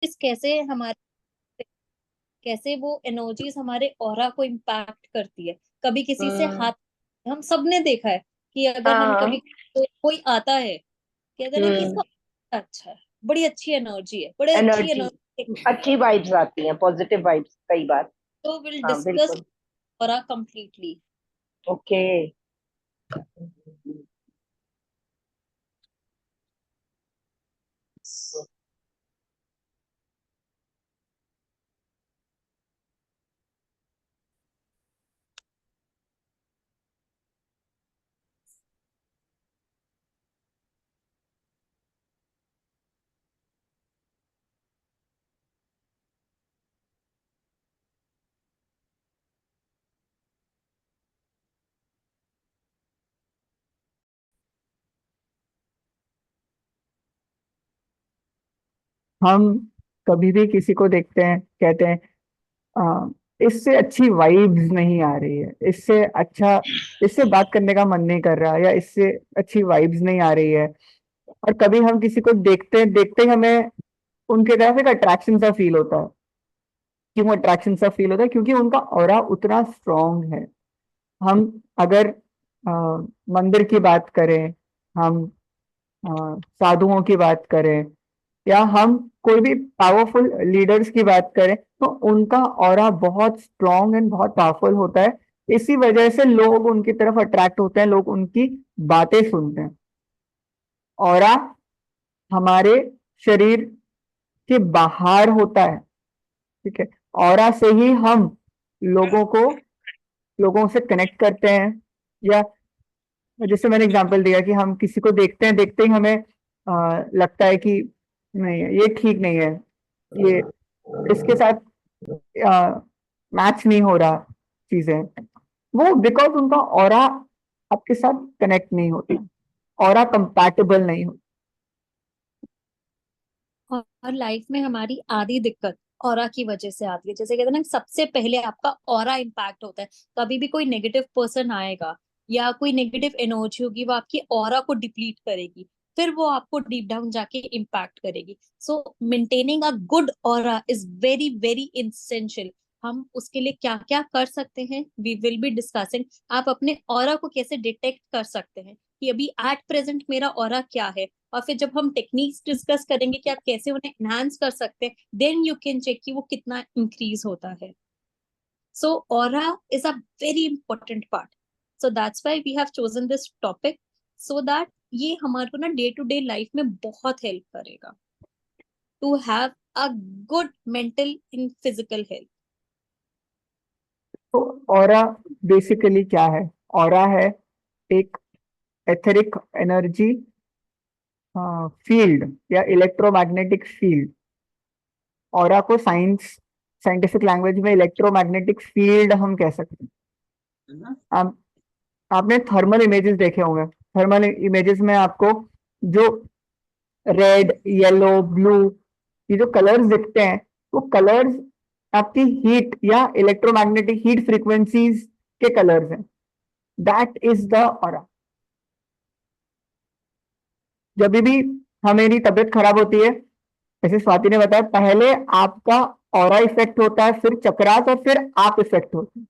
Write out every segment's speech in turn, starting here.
कैसे हमारे कैसे वो एनर्जीज हमारे ऑरा को इम्पैक्ट करती है। कभी किसी से हम्म। हाथ, हम सब ने देखा है कि अगर हम हाँ। कभी कोई आता है, कहते हैं ना कि हम्म। इसका अच्छा है, बड़ी अच्छी एनर्जी है, बड़ी अच्छी एनर्जी, एनर्जी, अच्छी वाइब्स आती हैं, पॉजिटिव वाइब्स कई बार। तो विल हाँ डिस्कस बिल्कुल। Aura completely. ओके। हम कभी भी किसी को देखते हैं, कहते हैं इससे अच्छी वाइब्स नहीं आ रही है, इससे अच्छा, इससे बात करने का मन नहीं कर रहा, या इससे अच्छी वाइब्स नहीं आ रही है। और कभी हम किसी को देखते ही हमें उनके तरफ एक अट्रैक्शन सा फील होता है। क्यों अट्रैक्शन सा फील होता है? क्योंकि उनका ऑरा उतना स्ट्रांग है। हम अगर अ, मंदिर की बात करें, हम साधुओं की बात करें, या हम कोई भी पावरफुल लीडर्स की बात करें, तो उनका ऑरा बहुत स्ट्रांग एंड बहुत पावरफुल होता है। इसी वजह से लोग उनकी तरफ अट्रैक्ट होते हैं, लोग उनकी बातें सुनते हैं। ऑरा हमारे शरीर के बाहर होता है, ठीक है। ऑरा से ही हम लोगों को लोगों से कनेक्ट करते हैं। या जैसे मैंने एग्जांपल दिया कि हम किसी को देखते हैं, देखते ही हमें लगता है कि नहीं, ये ठीक नहीं है, ये इसके साथ मैच नहीं हो रहा चीजें, वो बिकॉज उनका ऑरा आपके साथ कनेक्ट नहीं होता, ऑरा कंपैटिबल नहीं होता। और लाइफ में हमारी आधी दिक्कत ऑरा की वजह से आती है। जैसे कहते हैं ना, सबसे पहले आपका ऑरा इम्पैक्ट होता है। कभी भी कोई नेगेटिव पर्सन आएगा या कोई नेगेटिव एनर्जी होगी, वो आपकी ऑरा को डिप्लीट करेगी, फिर वो आपको डीप डाउन जाके इम्पैक्ट करेगी। सो maintaining a good aura is very very essential. हम उसके लिए क्या क्या कर सकते हैं, वी विल बी डिस्कसिंग। आप अपने ऑरा को कैसे डिटेक्ट कर सकते हैं कि अभी एट प्रेजेंट मेरा ऑरा क्या है, और फिर जब हम टेक्निक्स डिस्कस करेंगे कि आप कैसे उन्हें एनहांस कर सकते हैं, देन यू कैन चेक कि वो कितना इंक्रीज होता है। So aura is a very important part. So that's why we have chosen this topic, so that ये हमारे को ना डे टू डे लाइफ में बहुत हेल्प करेगा to have a good mental in physical health. तो ऑरा बेसिकली क्या है? ऑरा है एक एथरिक एनर्जी फील्ड या इलेक्ट्रोमैग्नेटिक फील्ड। ऑरा को साइंटिफिक लैंग्वेज में इलेक्ट्रोमैग्नेटिक फील्ड हम कह सकते हैं। आपने थर्मल इमेजेस देखे होंगे। थर्मल इमेजेस में आपको जो रेड, येलो, ब्लू, ये जो कलर्स दिखते हैं, वो कलर्स आपकी हीट या इलेक्ट्रोमैग्नेटिक हीट फ्रीक्वेंसीज के कलर्स हैं। That is the aura. जब भी हमारी तबीयत खराब होती है, जैसे स्वाति ने बताया, पहले आपका ऑरा इफेक्ट होता है, फिर चक्रास, और फिर आप इफेक्ट होते हैं।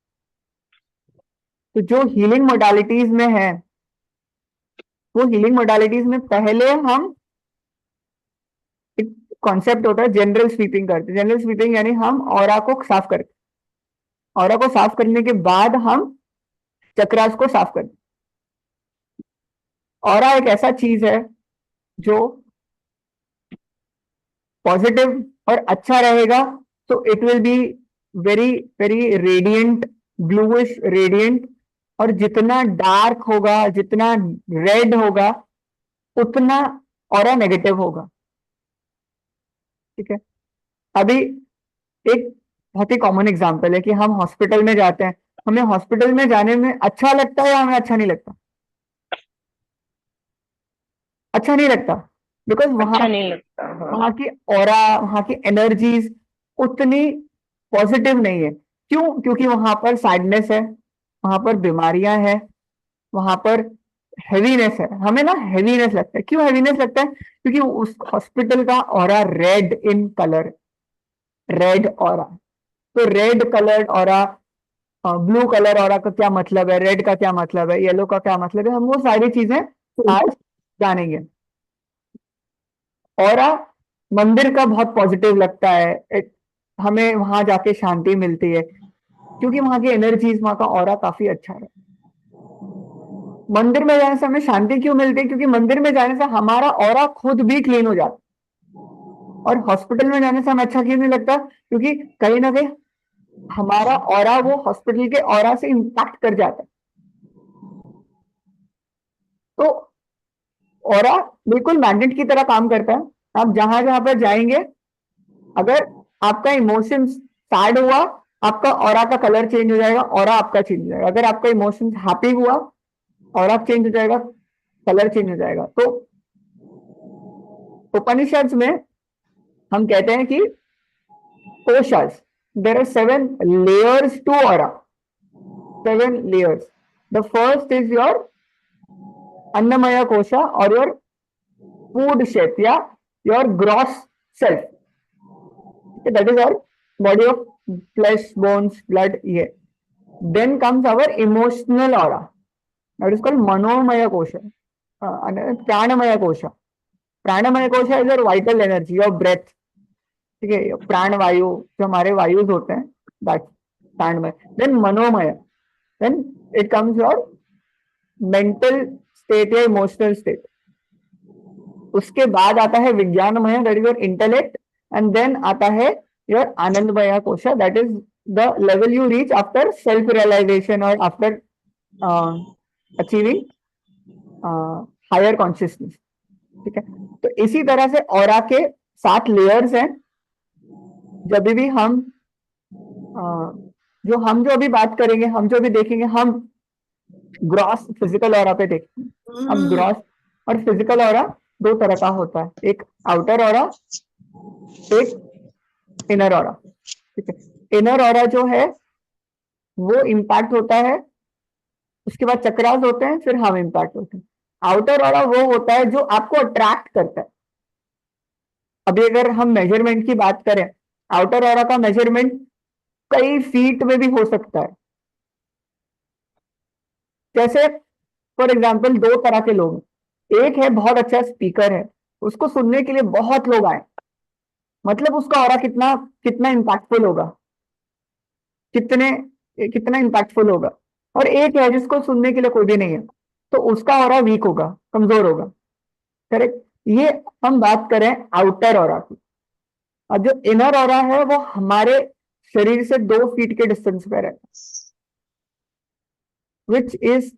तो जो हीलिंग मोडालिटीज में है, वो हीलिंग मोडालिटीज में पहले हम एक कॉन्सेप्ट होता है जनरल स्वीपिंग करते हैं। जनरल स्वीपिंग यानी हम ऑरा को साफ करते हैं। ऑरा को साफ करने के बाद हम चक्रास को साफ करते हैं। ऑरा एक ऐसा चीज है जो पॉजिटिव और अच्छा रहेगा, तो it will be very very radiant, bluish radiant. और जितना डार्क होगा, जितना रेड होगा, उतना ऑरा नेगेटिव होगा, ठीक है। अभी एक बहुत ही कॉमन एग्जांपल है कि हम हॉस्पिटल में जाते हैं। हमें हॉस्पिटल में जाने में अच्छा लगता है या हमें अच्छा नहीं लगता? अच्छा नहीं लगता, बिकॉज वहां अच्छा नहीं लगता, हाँ। वहां की ऑरा, वहां की एनर्जीज उतनी पॉजिटिव नहीं है। क्यों? क्योंकि वहां पर सैडनेस है, वहां पर बीमारियां हैं, वहां पर हैवीनेस है, हमें ना हैवीनेस लगता है। क्यों हैवीनेस लगता है? क्योंकि उस हॉस्पिटल का aura red in colour, red aura. तो red colour aura, blue colour aura का क्या मतलब है, रेड का क्या मतलब है, येलो का क्या मतलब है, हम वो सारी चीजें आज जानेंगे। ऑरा मंदिर का बहुत पॉजिटिव लगता है, हमें वहां जाके शांति मिलती है क्योंकि वहां की एनर्जीज, वहां का ऑरा काफी अच्छा है। मंदिर में जाने से हमें शांति क्यों मिलती है? क्योंकि मंदिर में जाने से हमारा ऑरा खुद भी क्लीन हो जाता है। और हॉस्पिटल में जाने से हमें अच्छा क्यों नहीं लगता? क्योंकि कहीं ना कहीं हमारा ऑरा वो हॉस्पिटल के ऑरा से इंपैक्ट कर जाता है। तो ऑरा बिल्कुल मैग्नेट की तरह काम करता है। आप जहां जहां पर जाएंगे, अगर आपका इमोशन सैड हुआ, आपका ऑरा का कलर चेंज हो जाएगा, ऑरा आपका चेंज हो जाएगा। अगर आपका इमोशन हैप्पी हुआ, ऑरा चेंज हो जाएगा, कलर चेंज हो जाएगा। तो उपनिषद में हम कहते हैं कि कोशास, there are 7 layers to aura, 7 layers. The first is your annamaya kosha or your food shape, या your gross self. Okay, that is our body of flesh, bones, blood. ये then comes our emotional aura, that is called manomaya kosha, pranamaya kosha. Pranamaya kosha is your vital energy, your breath. ठीक है, प्राण वायु, जो हमारे वायुज होते हैं, दैट प्राणमय। देन मनोमय, then it comes your mental state या इमोशनल स्टेट। उसके बाद आता है विज्ञानमय, that is your intellect. And then आता है योर आनंदमय कोशा, that is the level you reach after self realisation और आफ्टर अचीविंग हायर कॉन्शियसनेस। ठीक है, तो इसी तरह से ऑरा के 7 लेयर्स हैं। जब भी हम जो अभी बात करेंगे, हम जो भी देखेंगे, हम ग्रॉस फिजिकल ऑरा पे देखेंगे। अब ग्रॉस और फिजिकल ऑरा 2 तरह का होता है, एक आउटर ऑरा, एक इनर ऑरा। ठीक है, इनर ऑरा जो है वो इम्पैक्ट होता है, उसके बाद चक्रास होते हैं, फिर हम इम्पैक्ट होते हैं। आउटर ऑरा वो होता है जो आपको अट्रैक्ट करता है। अभी अगर हम मेजरमेंट की बात करें, आउटर ऑरा का मेजरमेंट कई फीट में भी हो सकता है। जैसे फॉर एग्जाम्पल 2 तरह के लोग हैं। एक है बहुत अच्छा स्पीकर है, उसको सुनने के लिए बहुत लोग आए, मतलब उसका ऑरा कितना कितना इम्पैक्टफुल होगा, कितने कितना इम्पैक्टफुल होगा। और एक है जिसको सुनने के लिए कोई भी नहीं है, तो उसका ऑरा वीक होगा, कमजोर होगा। करेक्ट, ये हम बात करें आउटर ऑरा की। और जो इनर ऑरा है वो हमारे शरीर से 2 फीट के डिस्टेंस पर है, which is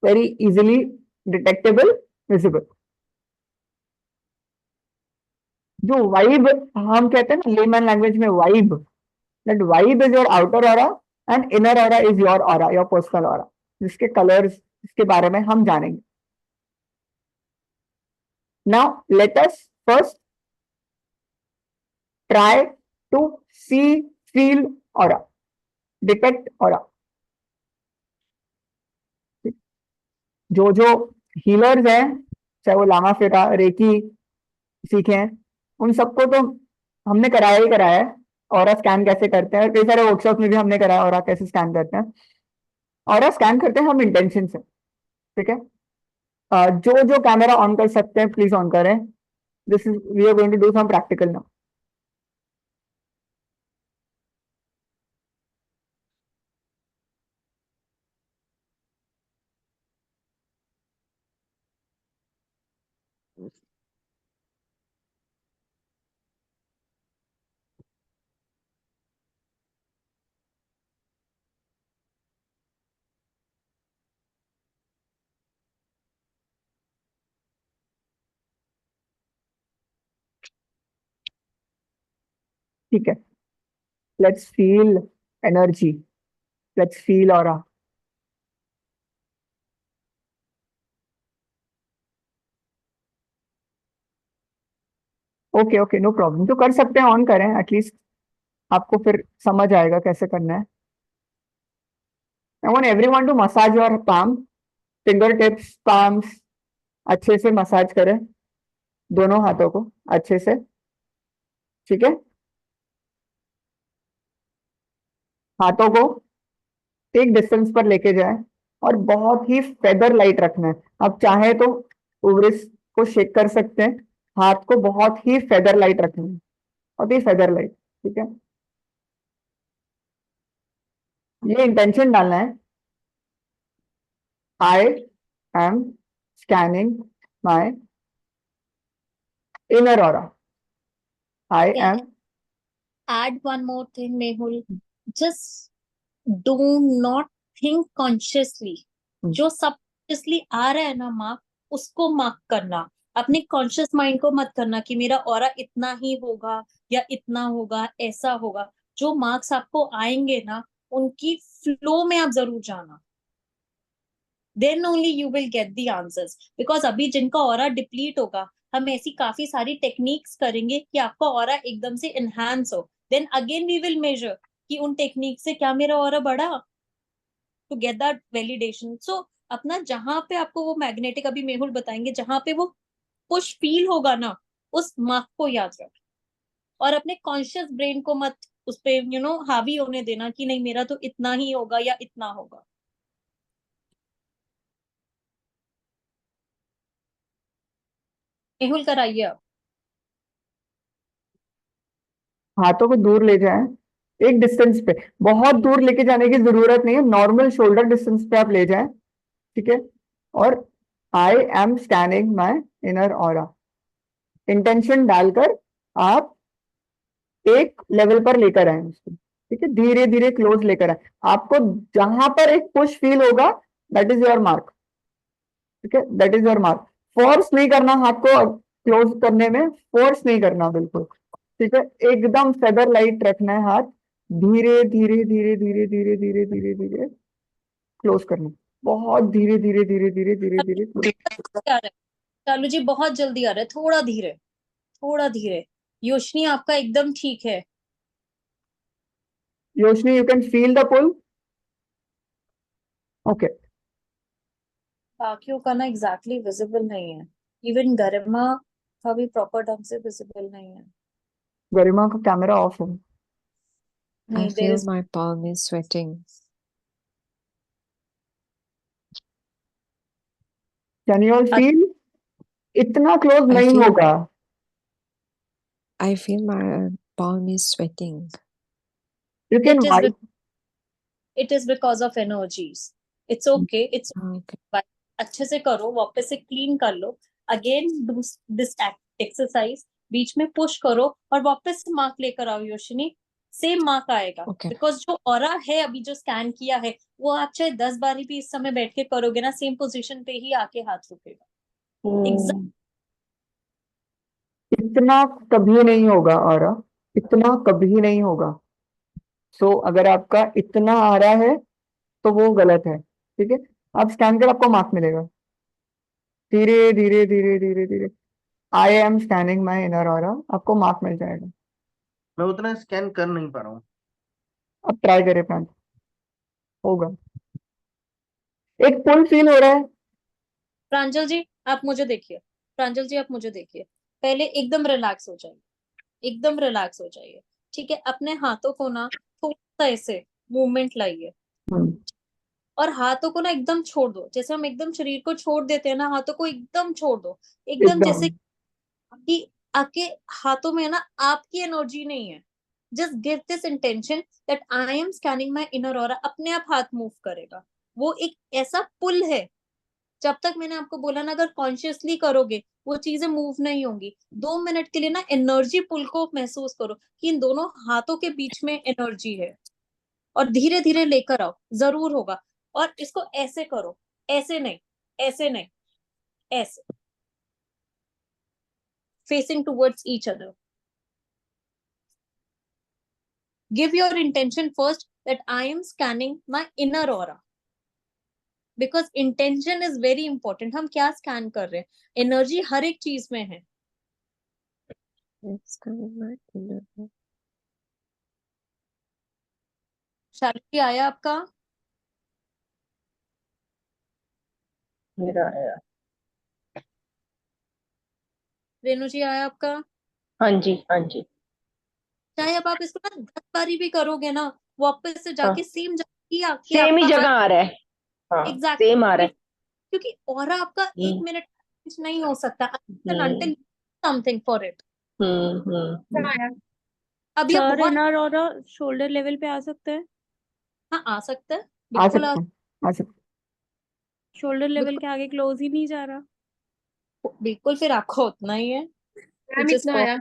very easily detectable, visible. जो वाइब हम कहते हैं ना लेमन लैंग्वेज में, vibe, that vibe is your outer aura and inner aura is your aura, your personal aura, जिसके कलर्स, इसके बारे में हम जानेंगे। Now let us first try to see, feel aura, detect aura. जो जो हीलर्स हैं, चाहे वो लामा फेरा, रेकी सीखे हैं, उन सबको तो हमने कराया ही कराया है ऑरा स्कैन कैसे करते हैं, और कई सारे वर्कशॉप में भी हमने कराया ऑरा कैसे स्कैन करते हैं। ऑरा स्कैन करते हैं हम इंटेंशन से। ठीक है, जो जो कैमरा ऑन कर सकते हैं प्लीज ऑन करें। This is we are going to do some practical now. ठीक है, let's feel energy, let's feel aura. Okay okay, no problem, तो कर सकते हैं, ऑन करें, एटलीस्ट आपको फिर समझ आएगा कैसे करना है। I want everyone to massage your palm, finger tips, palms अच्छे से मसाज करें, दोनों हाथों को अच्छे से। ठीक है, हाथों को एक डिस्टेंस पर लेके जाएं और बहुत ही फेदर लाइट रखना है। आप चाहे तो ओवरिस को शेक कर सकते हैं। हाथ को बहुत ही फेदर लाइट रखना है, बहुत ही फेदर लाइट। ठीक है, ये इंटेंशन डालना है, I am scanning my inner aura. I am Add one more thing, Mehul. Just do not think consciously. जो सबकॉन्शियसली आ रहा है ना मार्क, उसको मार्क करना। अपने कॉन्शियस माइंड को मत करना कि मेरा ऑरा इतना ही होगा या इतना होगा, ऐसा होगा। जो मार्क्स आपको आएंगे ना, उनकी फ्लो में आप जरूर जाना। Then only you will get the answers. Because अभी जिनका ऑरा डिप्लीट होगा, हम ऐसी काफी सारी टेक्निक्स करेंगे कि आपका ऑरा एकदम से इनहांस हो। Then again we will measure कि उन टेक्निक से क्या मेरा ऑरा बढ़ा, to get that validation. So अपना जहां पे आपको वो मैग्नेटिक, अभी मेहुल बताएंगे, जहां पे वो पुश फील होगा ना, उस मार्क को याद रख। और अपने कॉन्शियस ब्रेन को मत उस पे हावी होने देना कि नहीं मेरा तो इतना ही होगा या इतना होगा। मेहुल कराइए आप। हाथों को दूर ले जाएं, एक डिस्टेंस पे, बहुत दूर लेके जाने की जरूरत नहीं है, नॉर्मल शोल्डर डिस्टेंस पे आप ले जाएं। ठीक है, और I am scanning my inner aura, intention डालकर आप एक लेवल पर लेकर आए उसको। ठीक है, धीरे धीरे क्लोज लेकर आए। आपको जहां पर एक पुश फील होगा, दैट इज योर मार्क। ठीक है, that is your mark. Force नहीं करना हाथ को क्लोज करने में, फोर्स नहीं करना बिल्कुल। ठीक है, एकदम फेदर लाइट रखना है हाथ, धीरे धीरे धीरे धीरे धीरे धीरे धीरे धीरे क्लोज करना, बहुत धीरे धीरे धीरे धीरे धीरे धीरे close। आ रहा है चालू जी, बहुत जल्दी आ रहा है, थोड़ा धीरे, थोड़ा धीरे। योशनी आपका एकदम ठीक है। Yoshni, you can feel the pull. Okay, बाकियों का ना एग्जैक्टली विजिबल नहीं है। इवन गरिमा का भी प्रॉपर ढंग से विजिबल नहीं है। गरिमा का कैमरा ऑफ है। I नहीं, there feel is. my palm is sweating. Can you all feel? इतना क्लोज I नहीं feel होगा। I feel my palm is sweating. You can it is wipe. It is because of energies. It's okay, it's Okay. अच्छे से करो, वापस से clean कर लो। Again do this exercise, बीच में पुश करो और वापस से मार्क लेकर आओ योशिनी। सेम मार्क आएगा। Okay. बिकॉज जो ऑरा है अभी जो स्कैन किया है, वो आप चाहे 10 बारी भी इस समय बैठ के करोगे ना, सेम पोजीशन पे ही आके हाथ रुकेगा। एग्जैक्ट। इतना कभी नहीं होगा, और इतना कभी नहीं होगा। सो अगर आपका इतना आ रहा है तो वो गलत है। ठीक है, आप स्कैन कर, आपको मार्क मिलेगा। धीरे धीरे धीरे धीरे धीरे, I am scanning my inner aura, आपको मार्क मिल जाएगा। मैं उतना स्कैन कर नहीं पा रहा हूँ। अब ट्राई करें प्रांत, होगा। एक पुल फील हो रहा है। प्रांजल जी आप मुझे देखिए, प्रांजल जी आप मुझे देखिए। पहले एकदम रिलैक्स हो जाइए, एकदम रिलैक्स हो जाइए। ठीक है, अपने हाथों को ना थोड़ा सा ऐसे मूवमेंट लाइए, हम्म, और हाथों को ना एकदम छोड़ दो। जैसे हम एकदम शरीर को छोड़ देते हैं ना, हाथों को एकदम छोड़ दो। एकदम एकदम। जैसे कि आपके हाथों में है ना आपकी एनर्जी नहीं है। Just give this intention that I am scanning my inner aura, अपने आप हाथ मूव करेगा। वो एक ऐसा पुल है। जब तक मैंने आपको बोला ना, अगर कॉन्शियसली करोगे वो चीजें मूव नहीं होंगी। 2 मिनट के लिए ना एनर्जी पुल को महसूस करो कि इन दोनों हाथों के बीच में एनर्जी है, और धीरे धीरे लेकर आओ, जरूर होगा। और इसको ऐसे करो, ऐसे नहीं, ऐसे नहीं, ऐसे, facing towards each other. Give your intention first that I am scanning my inner aura. Because intention is very important. हम क्या स्कैन कर रहे हैं? एनर्जी हर एक चीज में है। It's coming my inner. शालू जी आया आपका? मेरा आया। रेणु जी आया आपका? हाँ जी, हाँ जी। चाहे अब आप इसको ना 10 बारी भी करोगे ना, वापस से हाँ, जाके सेम जगह ही आके सेम ही आपका जगह हाथ आ रहा है। हाँ, सेम आ रहा एग्जैक्टली, है। क्योंकि ऑरा आपका एक हम्म मिनट नहीं हो सकता हम्म until समथिंग फॉर इट। आया। अब ये सर बहुत, इनर और शोल्डर लेवल पे आ सकते हैं। हाँ आ सकता है, आ बिल्कुल सकते हैं, आ सकते शोल्डर लेवल बिल्कुल, के आगे क्लोज ही नहीं जा रहा। बिल्कुल फिर आपको उतना ही है, मैम विच इज इतना आया।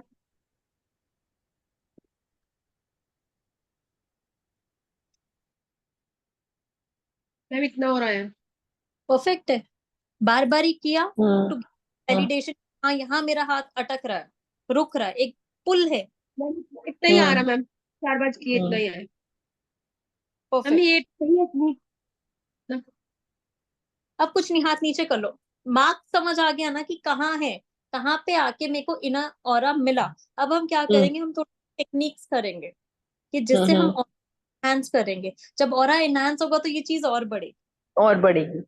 मैम इतना हो रहा है। परफेक्ट है। बार बार ही किया हम्म टू हम्म वैलिडेशन, हाँ यहाँ मेरा हाथ अटक रहा है, रुक रहा है, एक पुल है। मैम इतना ही आ रहा हम्म मैम, 4 बार किए इतना हम्म ही आया। Ma'am perfect. ये सही है इतनी। अब कुछ नहीं, हाथ नीचे कर लो। मार्क समझ आ गया ना कि कहाँ है, कहाँ पे आके मेरे को इनर ऑरा मिला। अब हम क्या हम्म करेंगे, हम थोड़ी टेक्निक्स करेंगे कि जिससे हम हम्म। एनहांस करेंगे। जब ऑरा एनहांस होगा तो ये चीज और बढ़ेगी। और बढ़ेगी।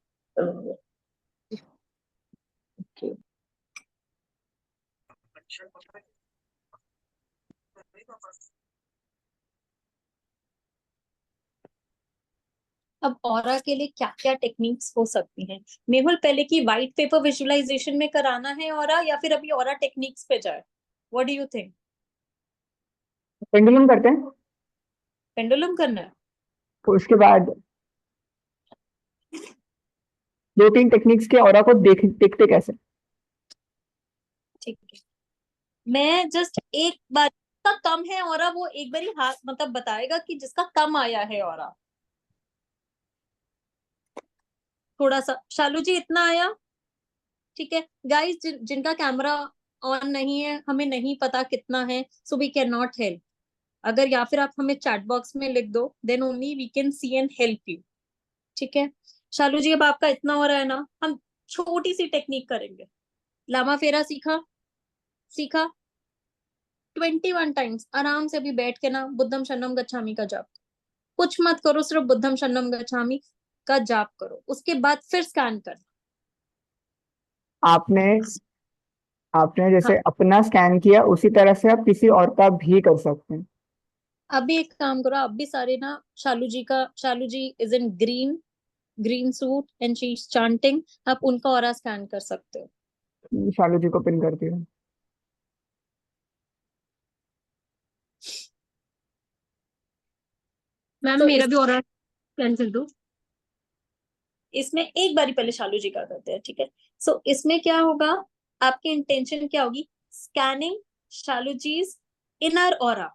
ओके। अब ऑरा के लिए क्या क्या टेक्निक्स हो सकती हैं? मेहुल, पहले की व्हाइट पेपर विजुअलाइजेशन में कराना है ऑरा, या फिर अभी ऑरा टेक्निक्स पे जाए? What do you think? Pendulum करते हैं, पेंडुलम करना है? तो उसके बाद 2-3 टेक्निक्स के ऑरा को देखते कैसे। ठीक है, मैं जस्ट एक बार, जिसका कम है ऑरा वो एक बार ही हाथ मतलब बताएगा कि जिसका कम आया है ऑरा। थोड़ा सा शालू जी इतना आया? ठीक है गाइस, जिनका कैमरा ऑन नहीं है, हमें नहीं पता कितना है, so we can not help. अगर या फिर आप हमें चैट बॉक्स में लिख दो, then only we can see and help you. ठीक है शालू जी, अब आपका इतना हो रहा है ना, हम छोटी सी टेक्निक करेंगे। लामा फेरा सीखा? सीखा 21 टाइम्स आराम से अभी बैठ के ना बुद्धम शरणम गच्छामि का जाप, कुछ मत करो, सिर्फ बुद्धम शरणम गच्छामि का जाप करो, उसके बाद फिर स्कैन कर। आपने आपने हाँ, जैसे अपना स्कैन किया उसी तरह से आप किसी और का भी कर सकते हैं। अभी एक काम करो, आप भी सारे ना शालू जी का, Shalu ji is in green, green suit and she is chanting, आप उनका ऑरा स्कैन कर सकते हो। शालू जी को पिन करती हूँ। मैम तो मेरा भी और कैंसिल दो। इसमें एक बारी पहले शालू जी का करते हैं, ठीक है? सो इसमें क्या होगा, आपकी इंटेंशन क्या होगी? Scanning Shalu ji's inner aura,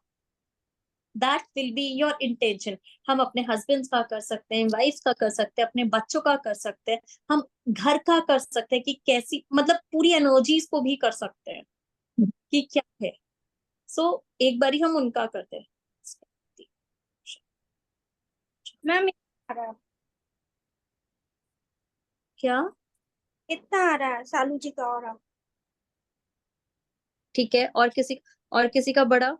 that will be your intention. हम अपने हस्बैंड का कर सकते हैं, वाइफ का कर सकते हैं, अपने बच्चों का कर सकते हैं, हम घर का कर सकते हैं कि कैसी, मतलब पूरी एनर्जीज को भी कर सकते हैं कि क्या है। सो एक बारी हम उनका करते हैं। मैम आ रहा है। क्या? इतना आ रहा है सालू जी का और ठीक है, और किसी का बड़ा,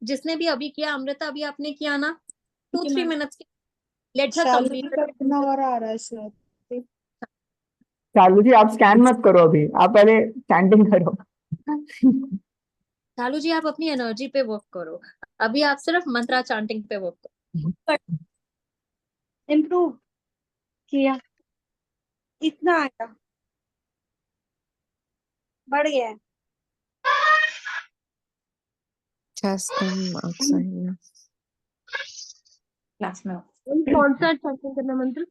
जिसने भी अभी किया, अमृता अभी आपने किया ना, टू ठीक है three ma'am. Minutes let her Shalu ji complete. का इतना और आ रहा है शायद। शालू जी आप स्कैन मत करो अभी, आप पहले चैंटिंग करो। चालू जी आप अपनी एनर्जी पे वर्क करो, अभी आप सिर्फ मंत्रा चांटिंग पे वर्क करो। इम्प्रूव किया, इतना आया, बढ़ गया है। Just come outside now. Class में कौन सा चैंटिंग करना मंत्र?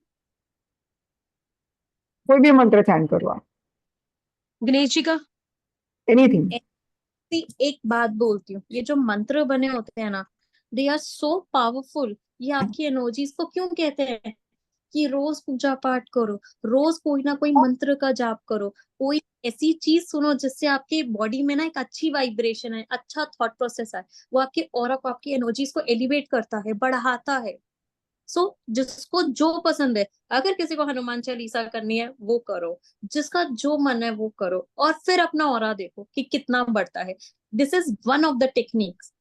कोई भी मंत्र चैंट करो आप, गणेश जी का। एनीथिंग। एक बात बोलती हूँ, ये जो मंत्र बने होते हैं ना, दे आर सो पावरफुल। ये आपकी एनर्जीज को क्यों कहते हैं कि रोज पूजा पाठ करो, रोज कोई ना कोई मंत्र का जाप करो, कोई ऐसी चीज सुनो जिससे आपके बॉडी में ना एक अच्छी वाइब्रेशन है, अच्छा थॉट प्रोसेस है, वो आपके ऑरा को, आपकी एनर्जीज को एलिवेट करता है, बढ़ाता है। सो जिसको जो पसंद है, अगर किसी को हनुमान चालीसा करनी है वो करो, जिसका जो मन है वो करो, और फिर अपना ऑरा देखो कि कितना बढ़ता है। This is one of the techniques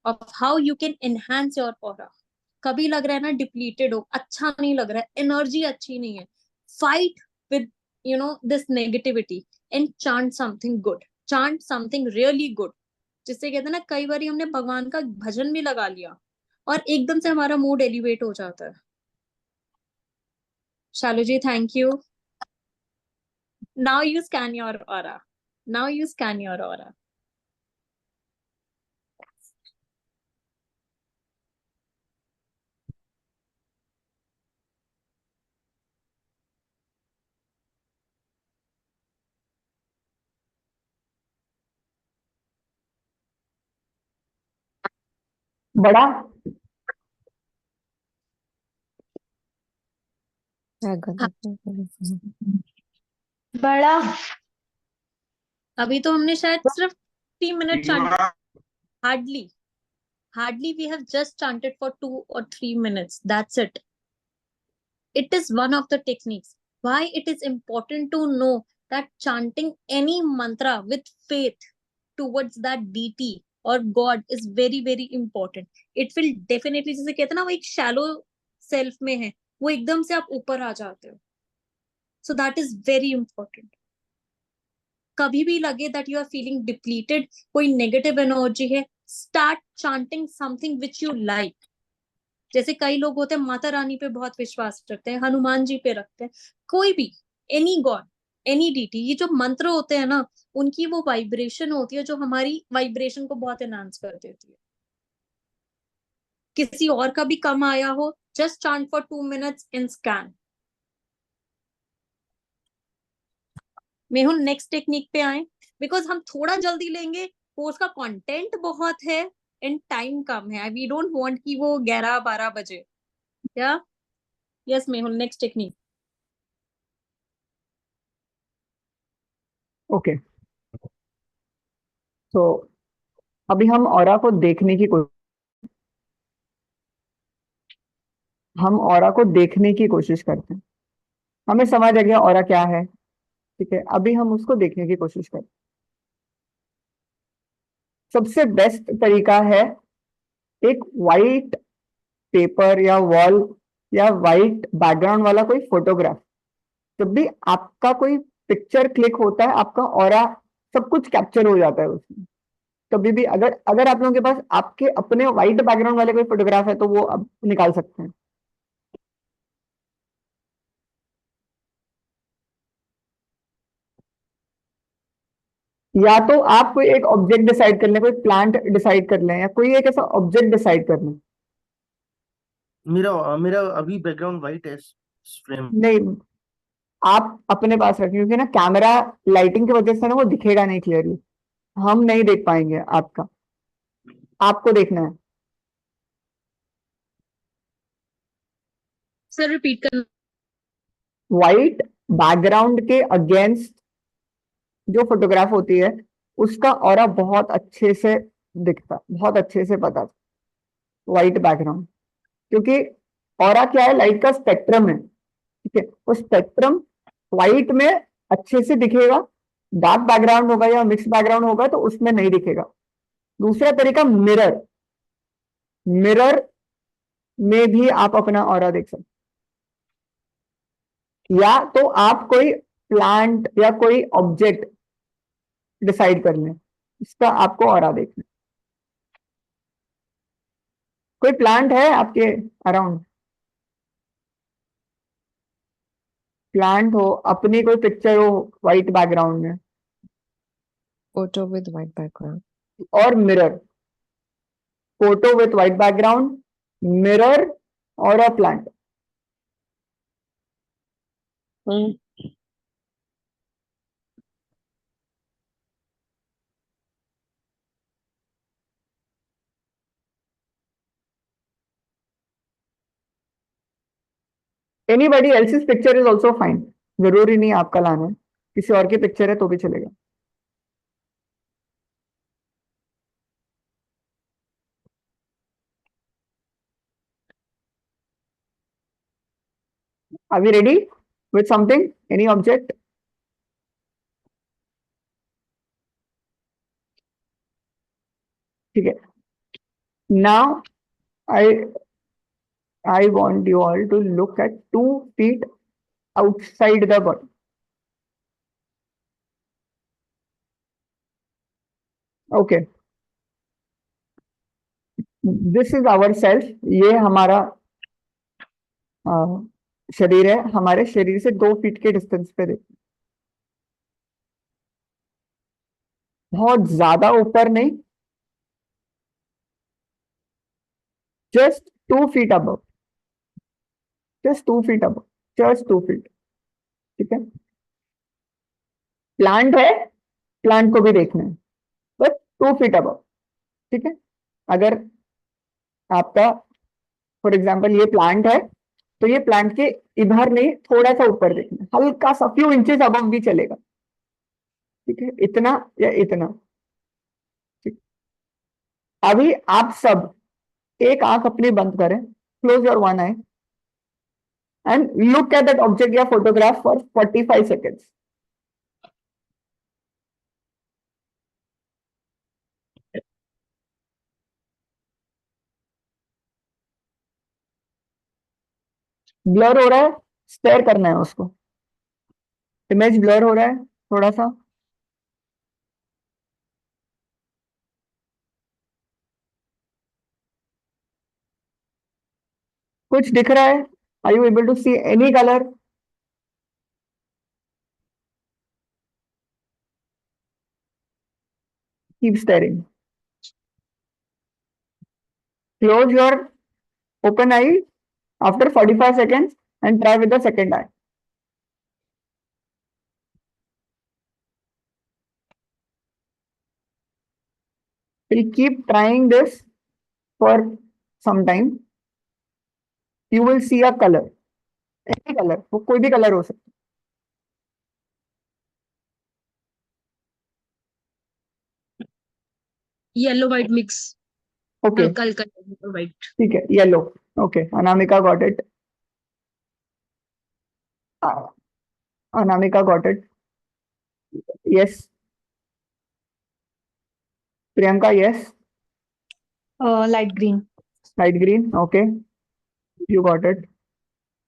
of how you can enhance your aura. कभी लग रहा है ना डिप्लीटेड हो, अच्छा नहीं लग रहा है, एनर्जी अच्छी नहीं है, fight with this negativity and chant something good, chant something really good. जिससे कहते हैं ना, कई बार हमने भगवान का भजन भी लगा लिया और एकदम से हमारा मूड एलिवेट हो जाता है। Shalu ji, thank you. Now you scan your aura, now you scan your aura. बड़ा, क्या गलत है? बड़ा, अभी तो हमने शायद सिर्फ 3 minute chant, hardly hardly we have just chanted for 2 or 3 minutes, that's it. It is one of the techniques. Why it is important to know that chanting any mantra with faith towards that deity or God is very very important. It will definitely, जैसे कहते हैं ना, वो एक shallow self में है, वो एकदम से आप ऊपर आ जाते हो। So that is very important. कभी भी लगे that you are feeling depleted, कोई negative energy है, start chanting something which you like. जैसे कई लोग होते हैं माता रानी पे बहुत विश्वास रखते हैं, हनुमान जी पे रखते हैं, कोई भी, एनी गॉड, एनी डीटी, ये जो मंत्र होते हैं ना, उनकी वो वाइब्रेशन होती है जो हमारी वाइब्रेशन को बहुत एनहांस कर देती है। किसी और का भी कम आया हो, just chant for 2 minutes in scan. Mehul next technique पे आए, बिकॉज हम थोड़ा जल्दी लेंगे, कोर्स का कंटेंट बहुत है एंड टाइम कम है, वी डोंट वांट कि वो 11-12 बजे। या yes Mehul, next technique. Okay. तो अभी हम ऑरा को देखने की कोशिश हम ऑरा को देखने की कोशिश करते हैं। हमें समझ आ गया ऑरा क्या है, ठीक है, अभी हम उसको देखने की कोशिश करते हैं। सबसे बेस्ट तरीका है एक वाइट पेपर या वॉल या वाइट बैकग्राउंड वाला कोई फोटोग्राफ। जब भी आपका कोई पिक्चर क्लिक होता है, आपका ऑरा सब कुछ कैप्चर हो जाता है उसमें। कभी भी अगर अगर आप लोगों के पास आपके अपने वाइट बैकग्राउंड वाले कोई फोटोग्राफ है तो वो अब निकाल सकते हैं। या तो आप कोई एक ऑब्जेक्ट डिसाइड कर लें, कोई प्लांट डिसाइड कर लें, या कोई एक ऐसा ऑब्जेक्ट डिसाइड कर लें। मेरा मेरा अभी बैकग्राउंड वाइट है इस फ्रेम। नहीं, आप अपने पास रखें, क्योंकि ना कैमरा लाइटिंग की वजह से ना वो दिखेगा नहीं क्लियरली, हम नहीं देख पाएंगे आपका, आपको देखना है। सर रिपीट करना। वाइट बैकग्राउंड के अगेंस्ट जो फोटोग्राफ होती है उसका ऑरा बहुत अच्छे से दिखता, बहुत अच्छे से पता, वाइट बैकग्राउंड। क्योंकि ऑरा क्या है, लाइट का स्पेक्ट्रम है, ठीक है, वो स्पेक्ट्रम वाइट में अच्छे से दिखेगा, डार्क बैकग्राउंड होगा या मिक्स बैकग्राउंड होगा तो उसमें नहीं दिखेगा। दूसरा तरीका मिरर, मिरर में भी आप अपना ऑरा देख सकते, या तो आप कोई प्लांट या कोई ऑब्जेक्ट डिसाइड कर लें, इसका आपको ऑरा देखना। कोई प्लांट है आपके अराउंड, प्लांट हो, अपनी कोई पिक्चर हो वाइट बैकग्राउंड में, Photo with white background. और mirror, photo with white background, mirror और a plant. Anybody else's picture is also fine, जरूरी नहीं आपका लाना है, किसी और की पिक्चर है तो भी चलेगा। Are we ready with something? Any object? ठीक है। Now I I want you all to look at 2 feet outside the body. Okay. This is our self. ये हमारा शरीर है. हमारे शरीर से 2 फीट के डिस्टेंस पे देखिए. बहुत ज्यादा ऊपर नहीं, just 2 feet above. Just 2 feet above. Just 2 feet. ठीक है. प्लांट है, प्लांट को भी देखना है, बस 2 feet above. ठीक है. अगर आपका फॉर एग्जाम्पल ये प्लांट है, तो ये प्लांट के इधर नहीं, थोड़ा सा ऊपर देखना है, हल्का सा फ्यू इंचेस अबव भी चलेगा. ठीक है. इतना या इतना. ठीक. अभी आप सब एक आंख अपनी बंद करें. Close your one I and look at that object या photograph for 45 seconds. ब्लर हो रहा है, स्टेयर करना है उसको. इमेज ब्लर हो रहा है थोड़ा सा. कुछ दिख रहा है? Are you able to see any color? Keep staring. Close your open eye after 45 seconds and try with the second eye. We'll keep trying this for some time. You will see a color. Any color. वो कोई भी color हो सकता है. Yellow white mix, Okay. हल्का हल्का white. ठीक है. Yellow. Okay. Anamika got it. Anamika got it. Yes. Priyanka, yes. Light green. Light green. Okay. You got it.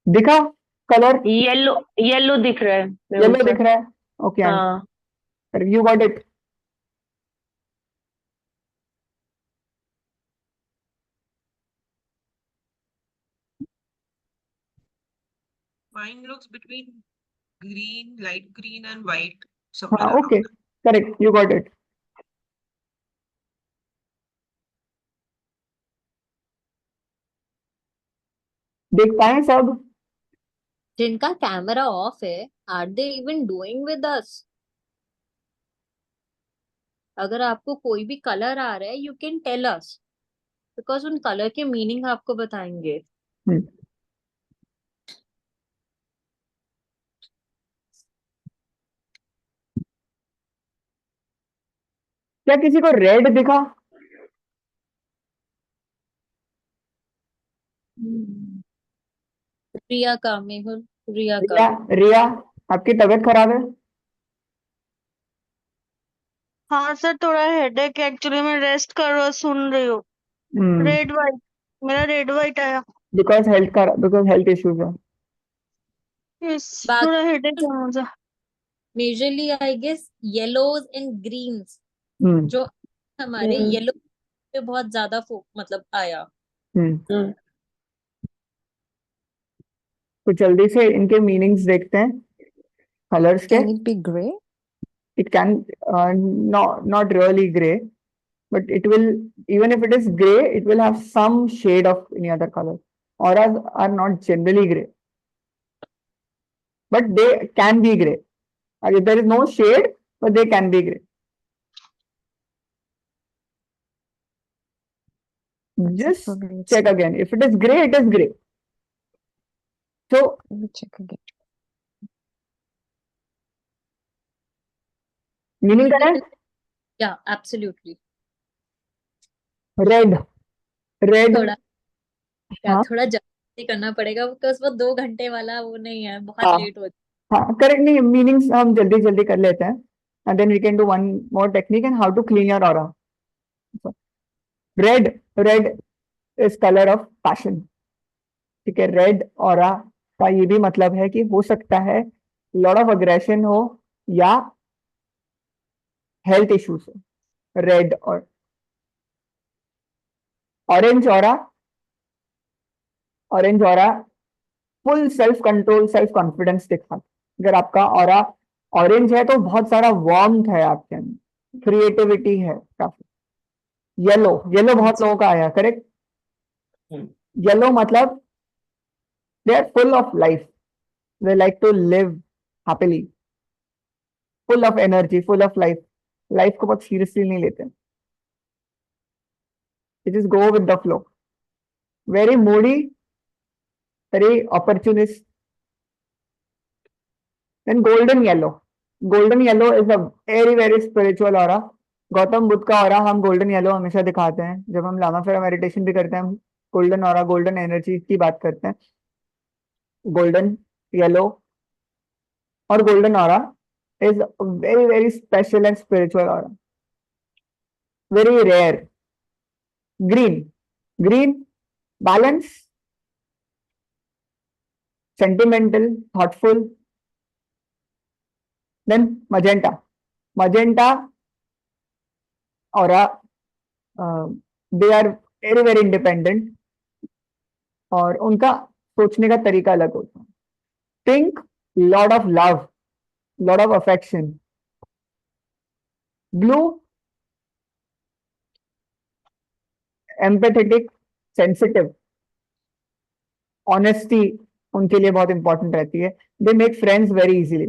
दिखा color? येलो येलो दिख रहा है मेरे Yellow ऊपर. दिख रहा है. Okay. हाँ. You got it. Mine looks between green, light green, and white. हाँ. Somewhere around Okay. there. Correct. You got it. देख पाए सब? जिनका कैमरा ऑफ है, are they even doing with us? अगर आपको कोई भी कलर आ रहा है, you can tell us, because उन कलर के मीनिंग आपको बताएंगे. हम्म. क्या किसी को रेड दिखा? रिया का, मेहुल, रिया का. रिया, रिया, आपकी तबीयत खराब है? हाँ सर, थोड़ा हेडेक है एक्चुअली. मैं रेस्ट कर रहा सुन रही हूँ. रेड वाइट, मेरा रेड वाइट आया. बिकॉज हेल्थ इश्यूज है. यस, बात थोड़ा हेडेक है मुझे. Majorly I guess yellows and greens, hmm. जो हमारे येलो पे बहुत ज्यादा मतलब आया. हम्म. तो जल्दी से इनके मीनिंग्स देखते हैं कलर्स के. Can it be gray? It can not really gray, but it will, even if it is gray, it will have some shade of any other color. Auras are not generally gray, but they can be gray. If there is no shade, but they can be gray. Just Probably it's check not. again. If it is gray, it is gray. So Let me check again. meaning correct? या absolutely. Red. थोड़ा हाँ. थोड़ा जल्दी करना पड़ेगा, because वो 2 घंटे वाला वो नहीं है, बहुत हाँ. लेट हो. हाँ, करेक्ट. नहीं, मीनिंग्स हम जल्दी जल्दी कर लेते हैं. And then we can do one more technique and how to clean your aura. Red is color of passion. ठीक है। रेड ऑरा का ये भी मतलब है कि हो सकता है लॉट ऑफ अग्रेशन हो या हेल्थ इश्यूज हो। रेड और orange aura, orange aura full self control, self confidence दिखा। अगर आपका ऑरा ऑरेंज है तो बहुत सारा वार्मथ है आपके अंदर, क्रिएटिविटी है काफी। येलो, येलो बहुत लोगों का आया, करेक्ट। येलो मतलब they are full of life, they like to live happily, full of energy, full of life, life को बहुत सीरियसली नहीं लेते, it is go with the flow, very moody, very opportunist. Then golden yellow. Golden yellow is a very very spiritual aura. Gautam Buddha का aura हम golden yellow हमेशा दिखाते हैं जब हम लामा फेरा मेडिटेशन भी करते हैं। हम गोल्डन ऑरा, गोल्डन एनर्जी की बात करते हैं। गोल्डन येलो और golden aura is very very special and spiritual aura, very rare. Green, green balance, sentimental, thoughtful. Then magenta, magenta aura, they are very very independent और उनका सोचने का तरीका अलग होता है। Pink, lord of love, lord of affection. Blue, empathetic, sensitive, honesty उनके लिए बहुत इंपॉर्टेंट रहती है। They make friends very easily.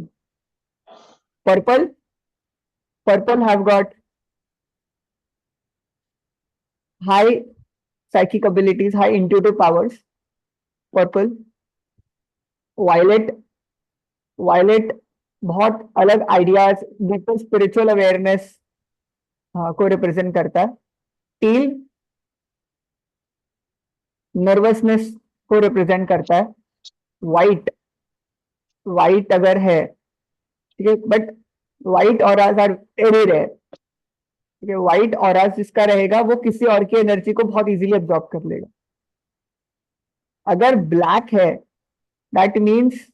Purple, purple have got high psychic abilities, high intuitive powers. Purple, violet, violet बहुत अलग आइडियाज, डीपर स्पिरिचुअल अवेयरनेस को represent करता है। टील नर्वसनेस को रिप्रेजेंट करता है। वाइट, वाइट अगर है, ठीक है, but white auras are very rare. ठीक है, वाइट ऑराज जिसका रहेगा वो किसी और की एनर्जी को बहुत इजीली एब्जॉर्ब कर लेगा। अगर ब्लैक है दैट मीन्स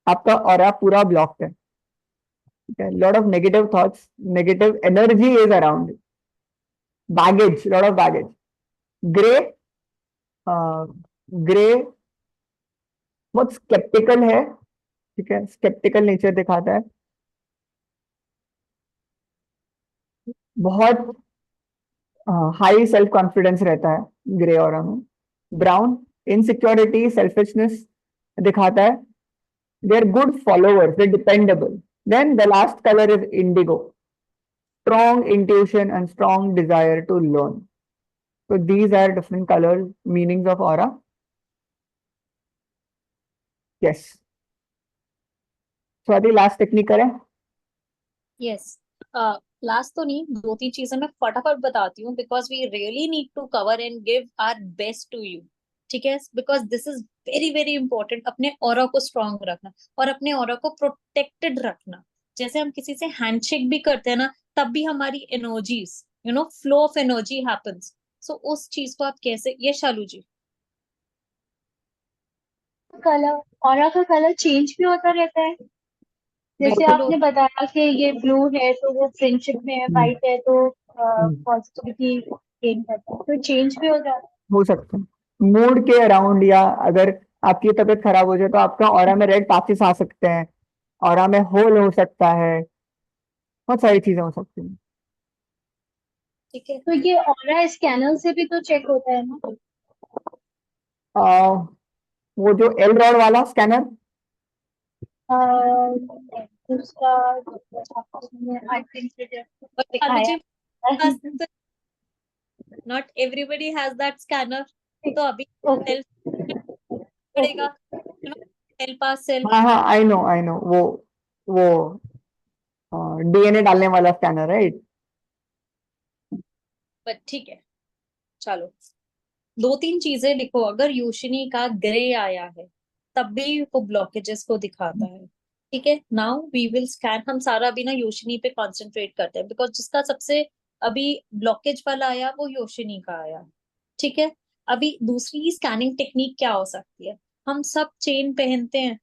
आपका ऑरा पूरा ब्लॉक्ड है। ठीक है, lot of negative thoughts, negative energy is around, baggage, lot of baggage. Grey, grey बहुत स्केप्टिकल है, ठीक है, स्केप्टिकल नेचर दिखाता है, बहुत हाई सेल्फ कॉन्फिडेंस रहता है ग्रे ऑरा में। ब्राउन इनसिक्योरिटी, सेल्फिशनेस दिखाता है। They are good followers, they dependable. Then the last colour is indigo, strong intuition and strong desire to learn. So these are different colors, meanings of aura. Yes. Swati last technique करें। Yes, last तो नहीं, दो तीन चीजें मैं फटाफट बताती हूँ because we really need to cover and give our best to you. ठीक है, because this is very very important. अपने ऑरा को स्ट्रांग रखना और अपने ऑरा को प्रोटेक्टेड रखना। जैसे हम किसी से हैंडशेक भी करते हैं ना, तब भी हमारी energies, flow of energy happens. So उस चीज को आप कैसे, ये शालू जी। कलर, ऑरा का कलर चेंज भी होता रहता है। जैसे बिल्कुल आपने बताया कि ये ब्लू है तो वो फ्रेंडशिप में है, व्हाइट है तो पॉजिटिविटी गेन करता है, तो चेंज भी हो जाता है। हो सकता है मूड के अराउंड, या अगर आपकी तबीयत खराब हो जाए तो आपका ऑरा में रेड पैचेस आ सकते हैं, ऑरा में होल हो सकता है, बहुत सारी चीजें हो सकती हैं। ठीक है, तो ये ऑरा स्कैनर से भी तो चेक होता है ना? वो जो एल रॉड वाला स्कैनर, दूसरा आई थिंक but दिखाया Anuji, not everybody has that scanner. तो अभी ओके self पड़ेगा, help us self। हाँ हाँ, आई नो वो डीएनए डालने वाला स्कैनर, राइट। बट ठीक है, चलो दो तीन चीजें लिखो। अगर यूशनी का ग्रे आया है तब भी वो ब्लॉकेजेस को दिखाता है। ठीक है, नाउ वी विल स्कैन। हम सारा अभी ना योशिनी पे कंसंट्रेट करते हैं बिकॉज जिसका सबसे अभी ब्लॉकेज वाला आया वो योशिनी का आया। ठीक है, अभी दूसरी स्कैनिंग टेक्निक क्या हो सकती है? हम सब चेन पहनते हैं,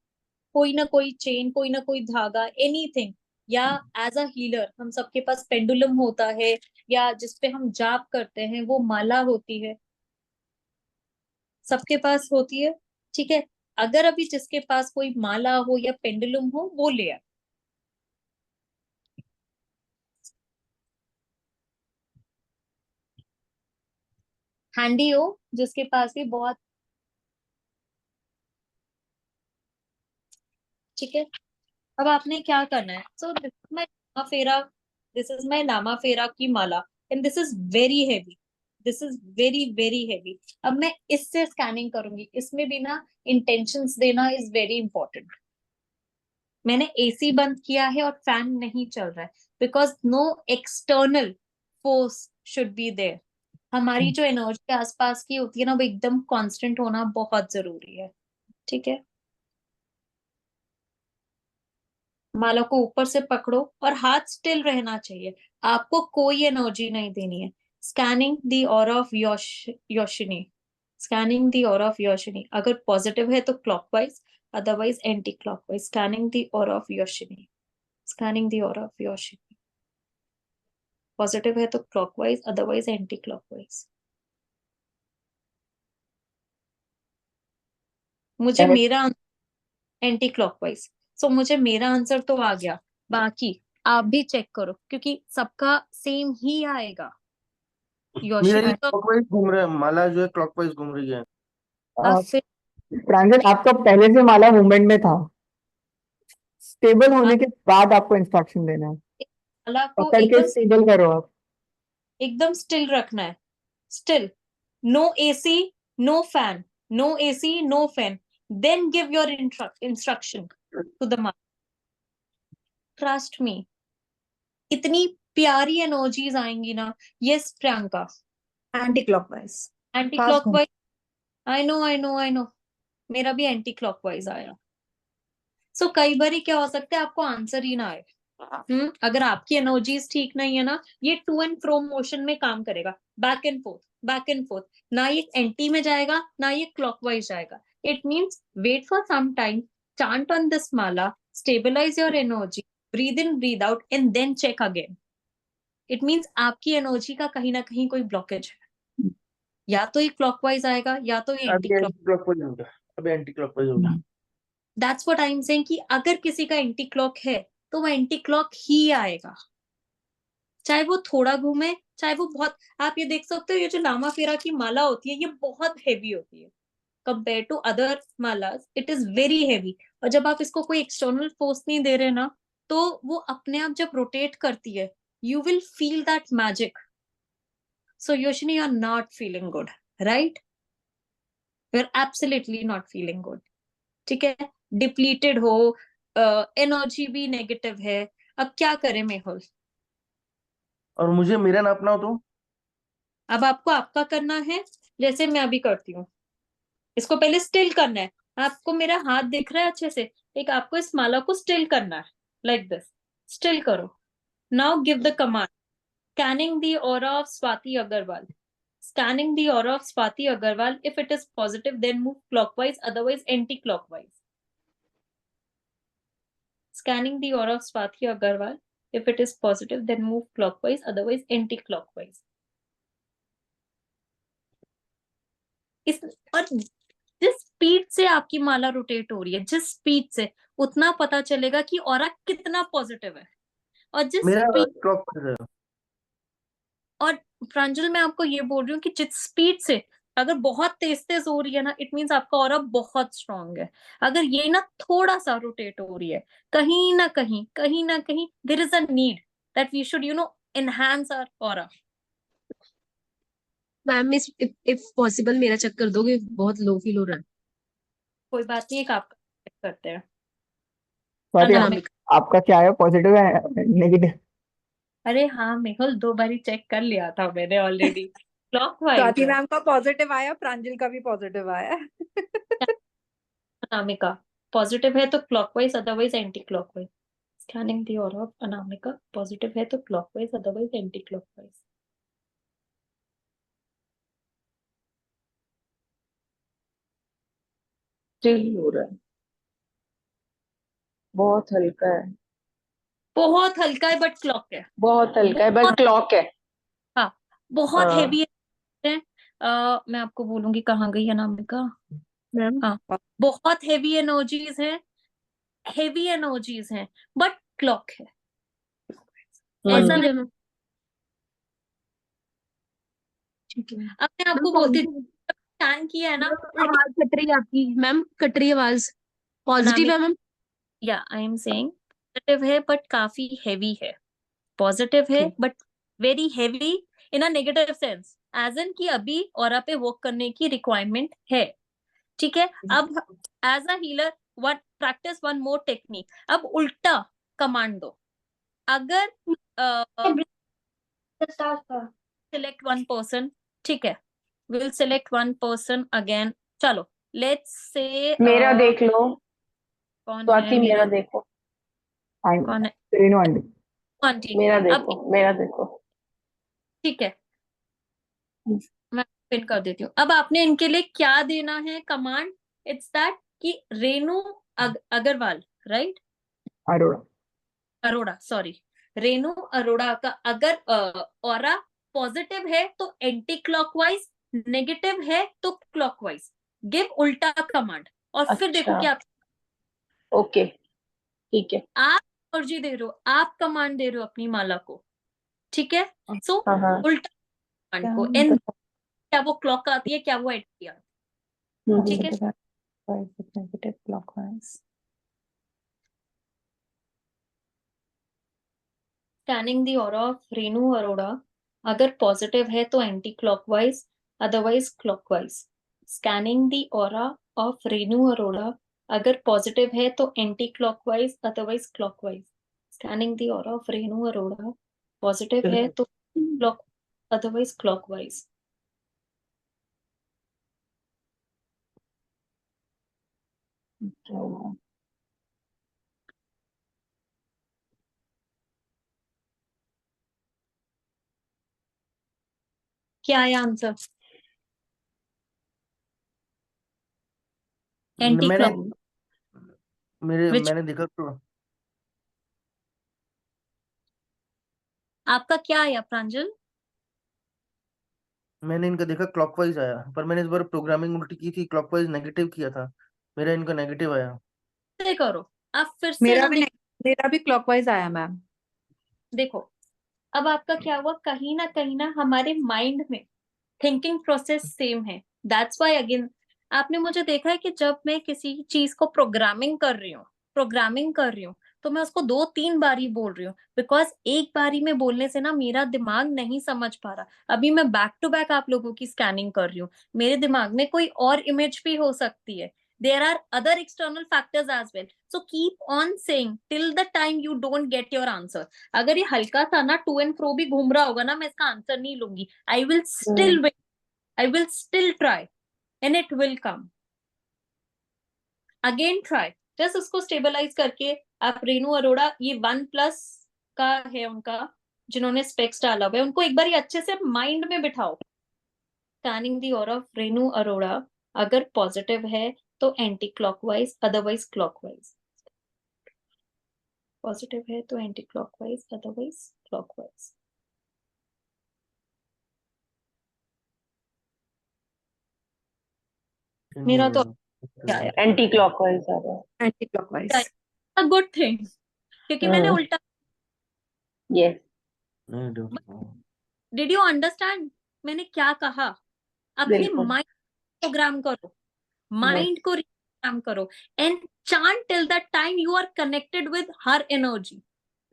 कोई ना कोई चेन, कोई ना कोई धागा, एनीथिंग। या एज अ हीलर हम सबके पास पेंडुलम होता है, या जिसपे हम जाप करते हैं वो माला होती है, सबके पास होती है। ठीक है, अगर अभी जिसके पास कोई माला हो या पेंडुलम हो वो ले आए। हैंडी हो जिसके पास भी बहुत। ठीक है, अब आपने क्या करना है? So this is my Lama Fera, this is my Lama Fera की माला, and this is very heavy, this is very very heavy. अब मैं इससे स्कैनिंग करूंगी, इसमें भी ना इंटेंशंस देना इज वेरी इंपॉर्टेंट। मैंने एसी बंद किया है और फैन नहीं चल रहा है, because no external force should be there. हमारी जो एनर्जी आसपास की होती है ना, वो एकदम कांस्टेंट होना बहुत जरूरी है। ठीक है, माला को ऊपर से पकड़ो और हाथ स्टिल रहना चाहिए, आपको कोई एनर्जी नहीं देनी है। Scanning the aura of Yoshini, scanning the aura of Yoshini. अगर पॉजिटिव है तो clockwise, otherwise anti clockwise. Scanning the aura of Yoshini, scanning the aura of Yoshini. Positive है तो क्लॉकवाइज, अदरवाइज एंटी क्लॉकवाइज। मुझे मेरा एंटी क्लॉकवाइज, सो मुझे मेरा आंसर तो आ गया। बाकी आप भी चेक करो, क्योंकि सबका सेम ही आएगा। मेरा योशिनी ये तो क्लॉकवाइज घूम रहा है, माला जो है क्लॉकवाइज घूम रही है। आप फिर प्रांजल आपका पहले से माला मूवमेंट में था, स्टेबल होने आप के बाद आपको इंस्ट्रक्शन देना है। माला को पकड़ के एकदम स्टेबल करो आप। एकदम स्टिल रखना है, still. No AC, no fan, no AC, no fan. Then give your instruction to the माला। ट्रस्ट मी, इतनी प्यारी एनर्जीज आएंगी ना। Yes Priyanka, anti clockwise. Anti fast में। Clockwise. I know I know I know, मेरा भी एंटी क्लॉकवाइज आया। सो कई बार क्या हो सकता है, आपको आंसर ही ना आए। अगर आपकी एनर्जीज ठीक नहीं है ना, ये टू एंड फ्रो मोशन में काम करेगा, back and forth, back and forth. ना ये एंटी में जाएगा, ना ये क्लॉकवाइज जाएगा। It means wait for some time, chant on this mala, stabilize your energy, breathe in, breathe out, and then check again. It means आपकी energy का कहीं ना कहीं कोई ब्लॉकेज है, या तो ये क्लॉकवाइज आएगा या तो ये एंटी अभी क्लॉक। एंटी क्लॉकवाइज होगा, अभी एंटी क्लॉकवाइज होगा। That's what I am saying कि अगर किसी का एंटी क्लॉक है तो वो एंटी क्लॉक ही आएगा, चाहे वो थोड़ा घूमे, चाहे वो बहुत। आप ये देख सकते हो, ये जो लामा फेरा की माला होती है ये बहुत हैवी होती है कंपेयर टू अदर मालास, इट इज वेरी हैवी। और जब आप इसको कोई एक्सटर्नल फोर्स नहीं दे रहे ना, तो वो अपने आप जब रोटेट करती है, you will feel that magic. So Yoshini, you are not feeling good, right? You are absolutely not feeling good. ठीक है, डिप्लीटेड हो, एनर्जी भी नेगेटिव है। अब क्या करें मेहुल? और मुझे मेरा नापना हो तो? अब आपको आपका करना है, जैसे मैं अभी करती हूँ। इसको पहले स्टिल करना है। आपको मेरा हाथ दिख रहा है अच्छे से? एक आपको इस माला को स्टिल करना है, लाइक दिस। स्टिल करो। Now give the command, scanning the aura of Swati Agarwal, scanning the aura of Swati Agarwal. If it is positive then move clockwise, otherwise anti clockwise. Scanning the aura of Swati Agarwal. If it is positive, then move clockwise, otherwise anti-clockwise. इस और जिस speed से आपकी माला rotate हो रही है, जिस speed से, उतना पता चलेगा कि ऑरा कितना पॉजिटिव है। और जिस मेरा स्पीड, क्लॉकवाइज है। और प्रांजल मैं आपको ये बोल रही हूँ कि जिस स्पीड से अगर बहुत तेज तेज हो रही है ना, इट मीन्स आपका ऑरा बहुत स्ट्रांग है। अगर ये ना थोड़ा सा रोटेट हो रही है, कहीं ना कहीं, कहीं ना कहीं there is a need that we should enhance our aura. Ma'am if possible मेरा चेक कर दोगे, बहुत लो फील हो रहा है। कोई बात नहीं, एक आपका check करते हैं। सॉरी, अनामिका, आपका क्या है, पॉजिटिव है नेगेटिव? अरे हाँ मेहुल, 2 बारी चेक कर लिया था मैंने ऑलरेडी। क्लॉकवाइज स्वाति है। मैम का पॉजिटिव आया, प्रांजल का भी पॉजिटिव आया। अनामिका, पॉजिटिव है तो clockwise, otherwise anti clockwise. Scanning the aura of Anamika, positive है तो clockwise, otherwise anti clockwise. Still हो रहा है, बहुत हल्का है, बहुत हल्का है बट क्लॉक है। बहुत हल्का है बट बहुत, क्लॉक है। हाँ, बहुत हाँ हेवी है। मैं आपको बोलूंगी कहाँ गई अनामिका। मैम हाँ, बहुत हेवी एनर्जीज हैं बट क्लॉक है। ऐसा पॉजिटिव नहीं। है मैम। ठीक है अब मैं मैम, आपको बोलती पॉजिटिव। स्कैन किया है ना, मैम आवाज कट रही है आपकी, मैम कट रही है आवाज। पॉजिटिव अनामिक, है मैम। या आई एम सेइंग पॉजिटिव है बट काफी हेवी है। पॉजिटिव है ठीक। But very heavy in a negative sense, as in कि अभी ऑरा पे वर्क करने की रिक्वायरमेंट है। ठीक है। अब as a healer one practice one more technique. अब उल्टा कमांड दो। अगर सिलेक्ट वन पर्सन, ठीक है, will select one person again. चलो लेट्स से मेरा देख लो, कौन है स्वाति मेरा मेरा, देखो, कौन है, रेनू आंटी। आंटी। मेरा अब देखो, मेरा देखो। ठीक है, मैं पिन कर देती हूँ। अब आपने इनके लिए क्या देना है कमांड? इट्स दैट कि रेनू अग्रवाल, राइट, अरोड़ा। अरोड़ा, सॉरी, रेनू अरोड़ा का अगर ऑरा पॉजिटिव है तो एंटी क्लॉकवाइज, नेगेटिव है तो क्लॉकवाइज। गिव उल्टा कमांड और फिर देखो अच्छा, कि आप ओके, ठीक है। एनर्जी दे रहे हो, आप कमांड दे रहे हो अपनी माला को। ठीक है, सो हाँ हाँ। उल्टा कमांड को, एन क्या वो क्लॉक आती है, क्या वो एंटी आती है। ठीक है, negative clockwise. Scanning the aura of Renu Arora. अगर पॉजिटिव है तो anti clockwise, otherwise clockwise. Scanning the aura of Renu Arora. अगर पॉजिटिव है तो anti clockwise, otherwise clockwise. Scanning the aura of Renu Arora. Positive है तो क्लॉक, अदरवाइज क्लॉकवाइज। क्या है आंसर? एंटी मैंने क्लॉक विच, मैंने देखा तो आपका क्या आया प्रांजल? मैंने इनका देखा क्लॉकवाइज आया, पर मैंने इस बार प्रोग्रामिंग उल्टी की थी, क्लॉकवाइज नेगेटिव किया था, मेरा इनका नेगेटिव आया। से करो, आप फिर से ना मेरा भी क्लॉकवाइज आया मैम। देखो, अब आपका क्या हुआ, कहीं ना हमारे माइंड में थिंकिंग प्रोसेस सेम है। दैट्स व्हाई अगेन आपने मुझे देखा है कि जब मैं किसी चीज को प्रोग्रामिंग कर रही हूँ तो मैं उसको 2-3 बारी बोल रही हूँ, बिकॉज एक बारी में बोलने से ना मेरा दिमाग नहीं समझ पा रहा। अभी मैं बैक टू बैक आप लोगों की स्कैनिंग कर रही हूँ, मेरे दिमाग में कोई और इमेज भी हो सकती है। there are other external factors as well, so keep on saying till the time you don't get your answer. अगर ये हल्का सा ना टू एंड फ्रो भी घूम रहा होगा ना, मैं इसका आंसर नहीं लूंगी। I will still wait, I will still try and it will come. Again try, just उसको स्टेबलाइज करके आप रेनू अरोड़ा, ये 1+ का है उनका, जिन्होंने स्पेक्स डाला हुआ है, उनको एक बार ये अच्छे से माइंड में बिठाओ। Scanning the aura of Renu Arora. अगर पॉजिटिव है तो anti clockwise, otherwise clockwise. Positive है तो एंटी क्लॉकवाइज, अदरवाइज क्लॉकवाइज। मेरा तो क्या है, एंटी क्लॉकवाइज आ रहा है। Anti clockwise. A good thing, क्योंकि मैंने उल्टा। यस, डिड यू अंडरस्टैंड मैंने क्या कहा? अपने बिल्कुल। माइंड प्रोग्राम करो, यस माइंड को रिप्रोग्राम करो and chant till the time you are connected with her energy.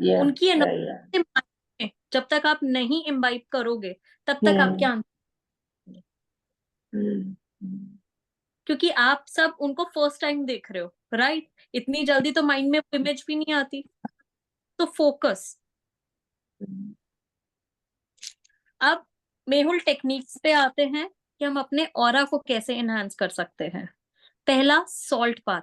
Yes, उनकी सही है। एनर्जी जब तक आप नहीं इम्बाइब करोगे तब तक आपके आंसर, क्योंकि आप सब उनको फर्स्ट टाइम देख रहे हो, राइट? इतनी जल्दी तो माइंड में इमेज भी नहीं आती, तो फोकस। अब मेहुल टेक्निक्स पे आते हैं कि हम अपने ऑरा को कैसे एनहांस कर सकते हैं। पहला, सॉल्ट बाथ।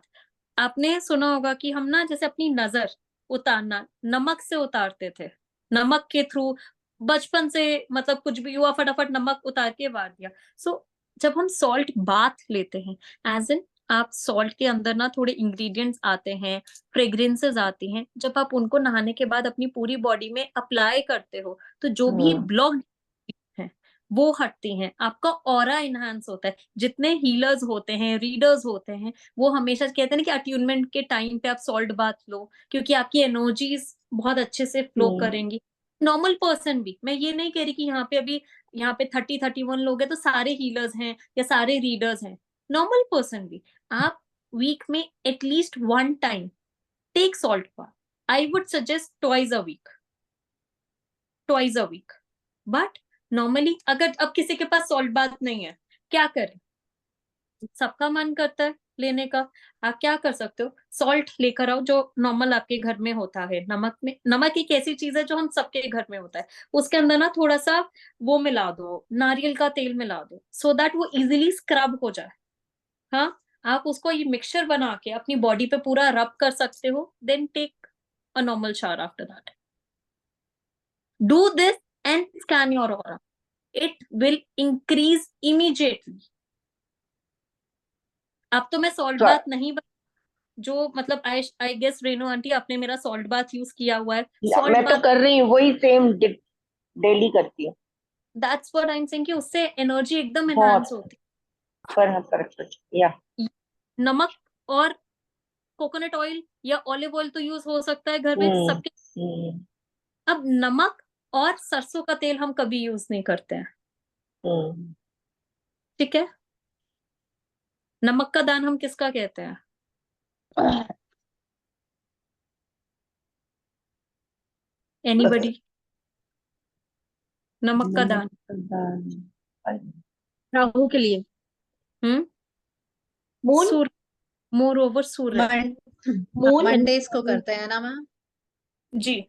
आपने सुना होगा कि हम ना जैसे अपनी नजर उतारना नमक से उतारते थे, नमक के थ्रू, बचपन से, मतलब कुछ भी हुआ फटाफट नमक उतार के मार दिया। सो जब हम सॉल्ट बाथ लेते हैं, एज इन आप सॉल्ट के अंदर ना थोड़े इंग्रेडिएंट्स आते हैं, फ्रेग्रेंसेस आती हैं, जब आप उनको नहाने के बाद अपनी पूरी बॉडी में अप्लाई करते हो तो जो भी ब्लॉक है वो हटती हैं, आपका ऑरा इनहांस होता है। जितने हीलर्स होते हैं, रीडर्स होते हैं, वो हमेशा कहते हैं ना कि अट्यूनमेंट के टाइम पे आप सॉल्ट बाथ लो, क्योंकि आपकी एनर्जीज बहुत अच्छे से फ्लो करेंगी। नॉर्मल पर्सन भी, मैं ये नहीं कह रही कि यहाँ पे अभी यहाँ पे 30-31 लोग हैं तो सारे हीलर्स हैं या सारे रीडर्स हैं। नॉर्मल पर्सन भी, आप वीक में at least 1 time take salt bath. I would suggest twice a week. But normally अगर अब किसी के पास सॉल्ट बाथ नहीं है, क्या करें? सबका मन करता है लेने का। आप क्या कर सकते हो, सॉल्ट लेकर आओ जो नॉर्मल आपके घर में होता है। नमक एक ऐसी चीज है जो हम सबके घर में होता है। उसके अंदर ना थोड़ा सा वो मिला दो, नारियल का तेल मिला दो, सो दैट वो इजिली स्क्रब हो जाए। हाँ, आप उसको ये मिक्सचर बना के अपनी बॉडी पे पूरा रब कर सकते हो, then take a normal shower after that. Do this and scan your aura, it will increase immediately. अब तो मैं सॉल्ट तो बाथ नहीं जो मतलब आई गेस रेनो आंटी आपने मेरा सॉल्ट बाथ यूज किया हुआ है। सॉल्ट मैं तो बाथ, कर रही हूँ, वही सेम डेली करती हूँ। That's what I am saying कि उससे एनर्जी एकदम बहुत एनहांस होती फर्क या है। नमक और कोकोनट ऑयल या ऑलिव ऑयल तो यूज हो सकता है घर में हम्म सबके। हम्म अब नमक और सरसों का तेल हम कभी यूज नहीं करते हैं, हम्म ठीक है? नमक का दान हम किसका कहते हैं? एनीबडी? नमक का दान राहु के लिए। हम्म मून सूर्य, मोर ओवर सूर्य मून मंडेज को करते हैं ना मैम? जी।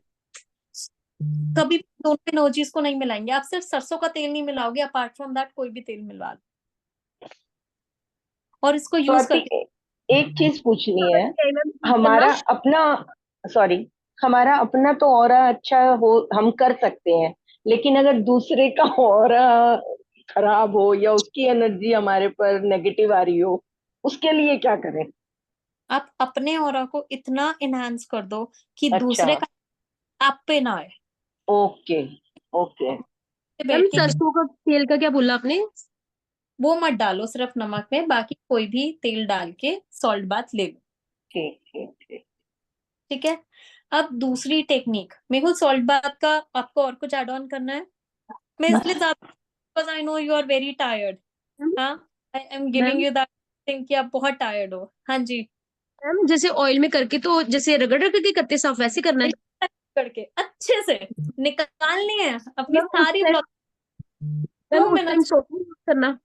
कभी भी दोनों एनर्जीज को नहीं मिलाएंगे, आप सिर्फ सरसों का तेल नहीं मिलाओगे, अपार्ट फ्रॉम दैट कोई भी तेल मिलवा लो और इसको यूज स्वाति, करके। एक चीज पूछनी है। हमारा अपना, सॉरी, हमारा अपना तो ऑरा अच्छा हो, हम कर सकते हैं, लेकिन अगर दूसरे का ऑरा खराब हो या उसकी एनर्जी हमारे पर नेगेटिव आ रही हो, उसके लिए क्या करें? आप अपने ऑरा को इतना एनहांस कर दो कि अच्छा, दूसरे का आप पे ना आए। Okay okay. मैम बैठ के सरसों का तेल का क्या बोला आपने? वो मत डालो सिर्फ नमक में, बाकी कोई भी तेल डाल के सॉल्ट बाथ ले लो, ठीक ठीक ठीक। ठीक है? अब दूसरी टेक्निक, मेहुल सॉल्ट बाथ का आपको और कुछ ऐड ऑन करना है? मैं इसलिए ज्यादा, because I know you are very tired. हाँ, I am giving ma'am you that thing कि आप बहुत टायर्ड हो। हाँ जी, मैम जैसे ऑयल में करके तो जैसे रगड़ रगड़ के करते साफ वैसे करना है? करके अच्छे से निकालनी है अपनी मैम उस सारी टाइम ब्लॉक। मैम 2 उस टाइम मिनट सोप नहीं यूज करना?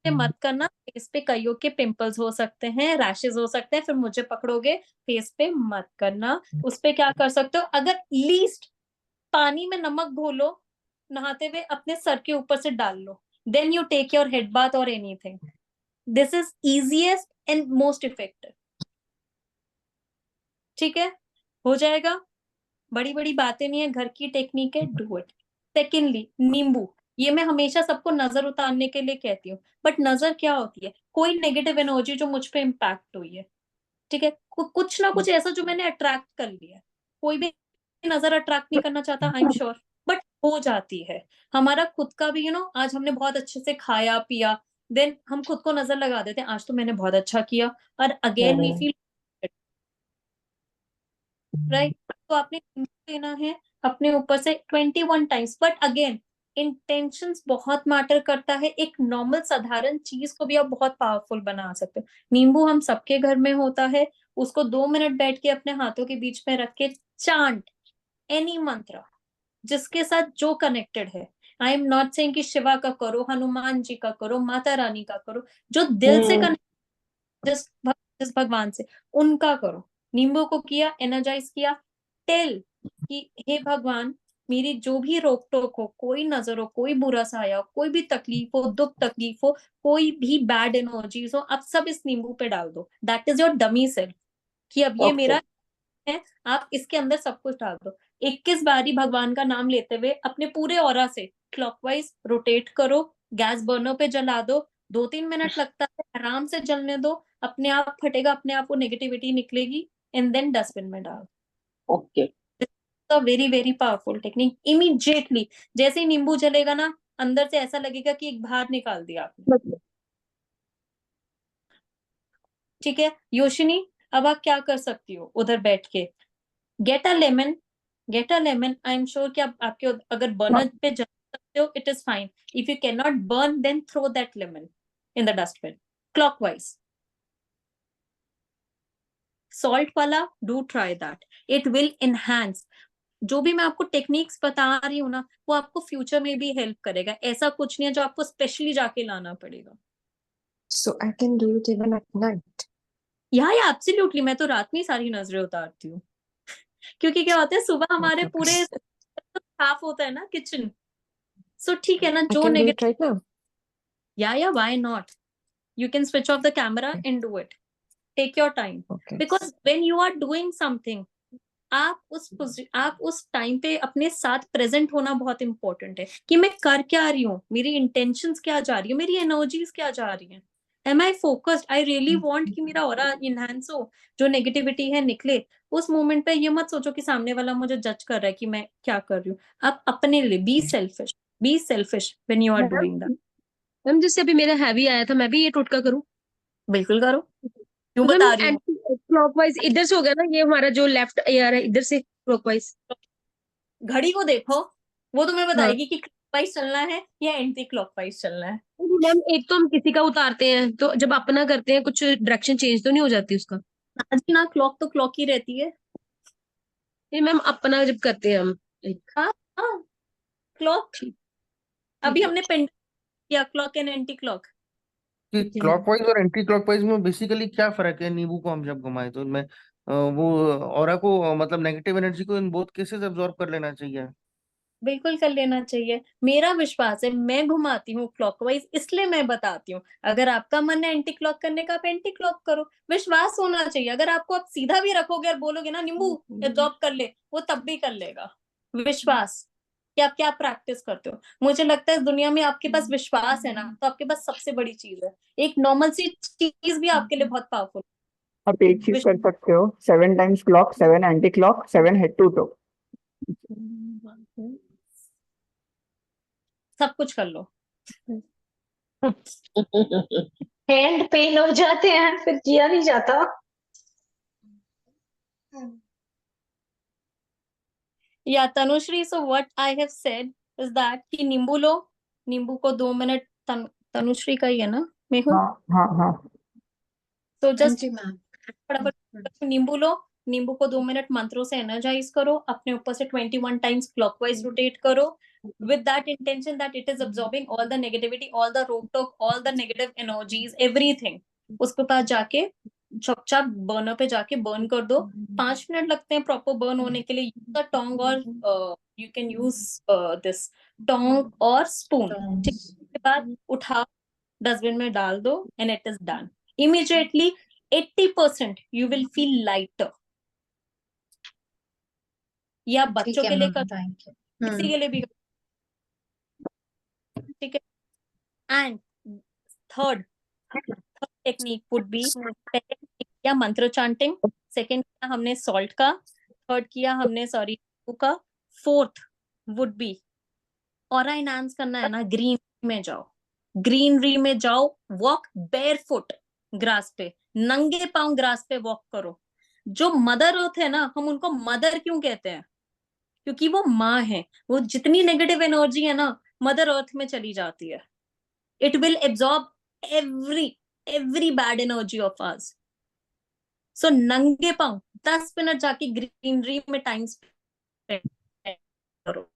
से मत करना, फेस पे कईयों के पिंपल्स हो सकते हैं, रैशेस हो सकते हैं, फिर मुझे पकड़ोगे। फेस पे मत करना। उस पे क्या कर सकते हो, अगर लीस्ट पानी में नमक घोलो, नहाते हुए अपने सर के ऊपर से डाल लो, then you take your head bath और anything. This is easiest and most effective, ठीक है? हो जाएगा। बड़ी बड़ी बातें नहीं है, घर की टेक्निक है, डू इट। सेकेंडली, नींबू। ये मैं हमेशा सबको नजर उतारने के लिए कहती हूँ, बट नजर क्या होती है? कोई नेगेटिव एनर्जी जो मुझ पे इम्पैक्ट हुई है, ठीक है? कुछ ना कुछ ऐसा जो मैंने अट्रैक्ट कर लिया है। कोई भी नजर अट्रैक्ट नहीं करना चाहता, आई एम श्योर, बट हो जाती है। हमारा खुद का भी आज हमने बहुत अच्छे से खाया पिया, देन हम खुद को नजर लगा देते हैं, आज तो मैंने बहुत अच्छा किया, और अगेन वी फील राइट। तो आपने लेना है अपने ऊपर से 21 टाइम्स, बट अगेन इंटेंशंस बहुत मैटर करता है। एक नॉर्मल साधारण चीज को भी आप बहुत पावरफुल बना सकते हो। नींबू हम सबके घर में होता है, उसको 2 मिनट बैठ के अपने हाथों के बीच में रख के चांट एनी मंत्र जिसके साथ जो कनेक्टेड है। आई एम नॉट सेइंग कि शिवा का करो, हनुमान जी का करो, माता रानी का करो, जो दिल से कनेक्ट, जिस भगवान से, उनका करो। नींबू को किया, एनर्जाइज किया, टेल कि हे भगवान, मेरी जो भी रोक टोक हो, कोई नजर हो, कोई बुरा साया हो, कोई भी तकलीफ हो, दुख तकलीफ हो, कोई भी बैड एनर्जीज हो, आप सब इस नींबू पे डाल दो। That is your dummy self, कि अब ये ओके मेरा है, आप इसके अंदर सब कुछ डाल दो। 21 बारी भगवान का नाम लेते हुए अपने पूरे ऑरा से क्लॉकवाइज रोटेट करो, गैस बर्नर पे जला दो, 2-3 मिनट लगता है, आराम से जलने दो, अपने आप फटेगा, अपने आप वो नेगेटिविटी निकलेगी, एंड देन डस्टबिन में डाल। Okay very very powerful technique. Immediately जैसे ही नींबू जलेगा ना, अंदर से ऐसा लगेगा कि एक बाहर निकाल दिया आपने। ठीक है योशिनी, अब आप क्या कर सकती हो उधर बैठ के, get a lemon, get a lemon. I am sure कि आप आपके अगर बर्नर पे जला सकते हो, it is fine. If you can not burn, then throw that lemon in the dustbin clockwise. Salt वाला, do try that, it will enhance. जो भी मैं आपको टेक्निक्स बता रही हूँ ना, वो आपको फ्यूचर में भी हेल्प करेगा। ऐसा कुछ नहीं है जो आपको स्पेशली जाके लाना पड़ेगा। So I can do it even at night. या एब्सोल्युटली, मैं तो रात में ही सारी नजरें उतारती हूँ। क्योंकि क्या होता है, सुबह हमारे Okay. पूरे साफ होता है ना किचन। सो ठीक है ना, I जो can do negative, it right now. या why not, you can switch off the camera and do it. Take your time. Okay. Because when you are doing something, आप उस टाइम पे अपने साथ प्रेजेंट होना बहुत इंपॉर्टेंट है, कि मैं कर क्या रही हूँ, मेरी इंटेंशंस क्या जा रही है, मेरी एनर्जीज क्या जा रही हैं, am I focused, I really want कि मेरा ऑरा इनहैंस हो, जो नेगेटिविटी है निकले। उस मोमेंट पे ये मत सोचो कि सामने वाला मुझे जज कर रहा है कि मैं क्या कर रही हूँ। आप अपने लिए be selfish when you are doing that. Ma'am जैसे अभी मेरा हैवी आया था, मैं भी ये टोटका करूँ? बिल्कुल करो, क्यों तो मैम बता रही हूँ। एंटी क्लॉकवाइज इधर से हो गया ना, ये हमारा जो लेफ्ट एयर है इधर से क्लॉकवाइज। घड़ी को देखो, वो तुम्हें हाँ बताएगी कि क्लॉकवाइज चलना है या एंटी क्लॉकवाइज चलना है। मैम, एक तो हम किसी का उतारते हैं, तो जब अपना करते हैं कुछ डायरेक्शन चेंज तो नहीं हो जाती उसका? आज ना क्लॉक तो क्लॉक ही रहती है। नहीं मैम, अपना जब करते हैं हम एक। हाँ हाँ, क्लॉक। ठीक अभी ठीक है। हमने पेंड किया क्लॉक एंड एंटी क्लॉक। कि ठीक है मैम। क्लॉकवाइज और एंटी क्लॉकवाइज में बेसिकली क्या फर्क है? नींबू को हम जब घुमाए तो इनमें वो ऑरा को मतलब नेगेटिव एनर्जी को इन बोथ केसेस अब्सॉर्ब कर लेना चाहिए। बिल्कुल कर लेना चाहिए, मेरा विश्वास है। मैं घुमाती हूँ क्लॉकवाइज, इसलिए मैं बताती हूँ। अगर आपका मन है एंटी क्लॉक करने का, आप एंटी क्लॉक करो। विश्वास होना चाहिए। अगर आपको आप सीधा भी रखोगे और बोलोगे ना नींबू एब्जॉर्ब कर ले, वो तब भी कर लेगा। विश्वास, कि आप क्या प्रैक्टिस करते हो। मुझे लगता है इस दुनिया में आपके पास विश्वास है ना, तो आपके पास सबसे बड़ी चीज है। एक नॉर्मल सी चीज भी आपके लिए बहुत पावरफुल। आप एक चीज कर सकते हो, 7 times clock, 7 anti clock, 7 head to toe. सब कुछ कर लो। हैंड पेन हो जाते हैं, फिर किया नहीं जाता। या Tanushree, so what I have said is that कि नींबू लो, नींबू को 2 मिनट, तनुश्री का ही है ना मेहुल, हाँ हाँ हाँ। तो हाँ जस्ट जी मैम। फटाफट नींबू लो, नींबू को 2 मिनट मंत्रों से एनर्जाइज करो, अपने ऊपर से 21 टाइम्स क्लॉकवाइज रोटेट करो, with that intention that it is absorbing all the negativity, all the rock talk, all the negative energies, everything। उसके पास जाके चुपचाप बर्नर पे जाके बर्न कर दो। 5 मिनट लगते हैं प्रॉपर बर्न होने के लिए। यूज द टोंग और you can use this Tong और स्पून। ठीक है, उसके बाद उठा डस्टबिन में डाल दो, and it is done. Immediately 80% you will feel lighter. या ठीक बच्चों है के लिए कर, मैम, थैंक यू। किसी के लिए भी कर, ठीक है। And third technique would be, पहले किया मंत्र चांटिंग, सेकंड किया हमने सॉल्ट का, थर्ड किया हमने सॉरी का, fourth would be aura enhance करना है ना, ग्रीन में जाओ, ग्रीनरी में जाओ, वॉक बेयरफुट ग्रास पे, नंगे पांव ग्रास पे वॉक करो। जो मदर अर्थ है ना, हम उनको मदर क्यों कहते हैं? क्योंकि वो माँ है। वो जितनी नेगेटिव एनर्जी है ना, मदर अर्थ में चली जाती है। It will absorb every bad energy of us. So नंगे पांव 10 मिनट जाके ग्रीनरी में टाइम स्पेंड करो।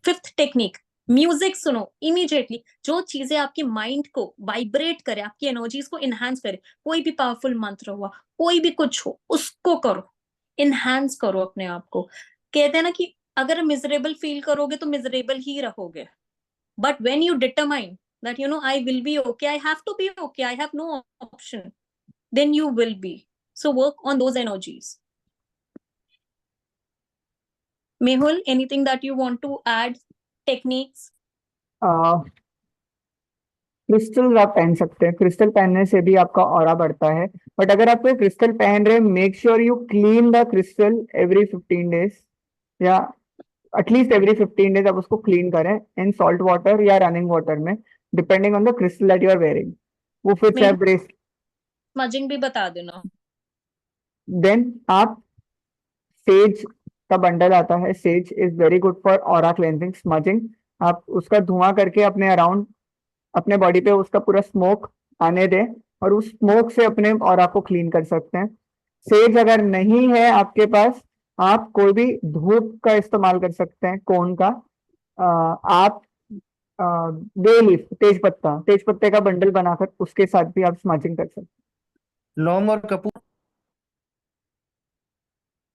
फिफ्थ टेक्निक, म्यूजिक सुनो इमीडिएटली। जो चीजें आपके माइंड को वाइब्रेट करे, आपकी एनर्जीज को इनहांस करे, कोई भी पावरफुल मंत्र हुआ, कोई भी कुछ हो, उसको करो, इनहांस करो अपने आप को। कहते हैं ना कि अगर मिजरेबल फील करोगे तो मिजरेबल ही रहोगे, but when you determine that I will be okay, I have to be okay, I have no option, then you will be. So work on those energies. Mehul, anything that you want to add? Techniques? Crystal आप पहन सकते हैं, crystal पहनने से भी आपका aura बढ़ता है। बट अगर आप कोई क्रिस्टल पहन रहे हैं, make sure you clean the crystal every 15 days, या एटलीस्ट एवरी 15 डेज आप उसको क्लीन करें इन सॉल्ट वाटर या रनिंग वाटर में, depending on the crystal that you are wearing. वो फिर से आप ब्रेस स्मजिंग भी बता देना। देन आप सेज का बंडल आता है, says is very good for aura cleansing, smudging. आप उसका धुआं करके अपने अराउंड, अपने बॉडी पे उसका पूरा स्मोक आने दें और उस स्मोक से अपने ऑरा को क्लीन कर सकते हैं। सेज अगर नहीं है आपके पास, आप कोई भी धूप का इस्तेमाल कर सकते हैं, कोन का। आप बे लीफ, तेज पत्ते का बंडल बनाकर उसके साथ भी आप स्मजिंग कर सकते हैं। लौंग और कपूर?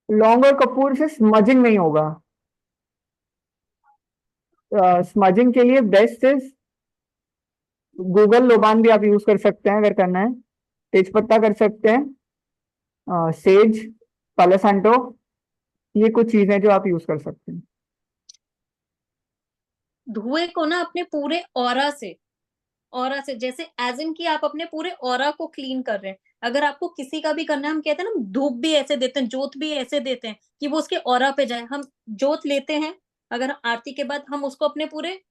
लौंग और कपूर से स्मजिंग नहीं होगा। स्मजिंग के लिए बेस्ट इज गूगल लोबान भी आप यूज कर सकते हैं अगर करना है, तेजपत्ता कर सकते हैं, सेज, पालो सांटो, ये कुछ चीजें जो आप यूज कर सकते हैं। धुएं को ना अपने पूरे ऑरा से जैसे एज इन कि आप अपने पूरे ऑरा को क्लीन कर रहे हैं। अगर आपको किसी का भी करना है, हम कहते हैं ना, धूप भी ऐसे देते हैं, जोत भी ऐसे देते हैं कि वो उसके ऑरा पे जाए। हम जोत लेते हैं, अगर आरती के बाद हम उसको अपने पूरे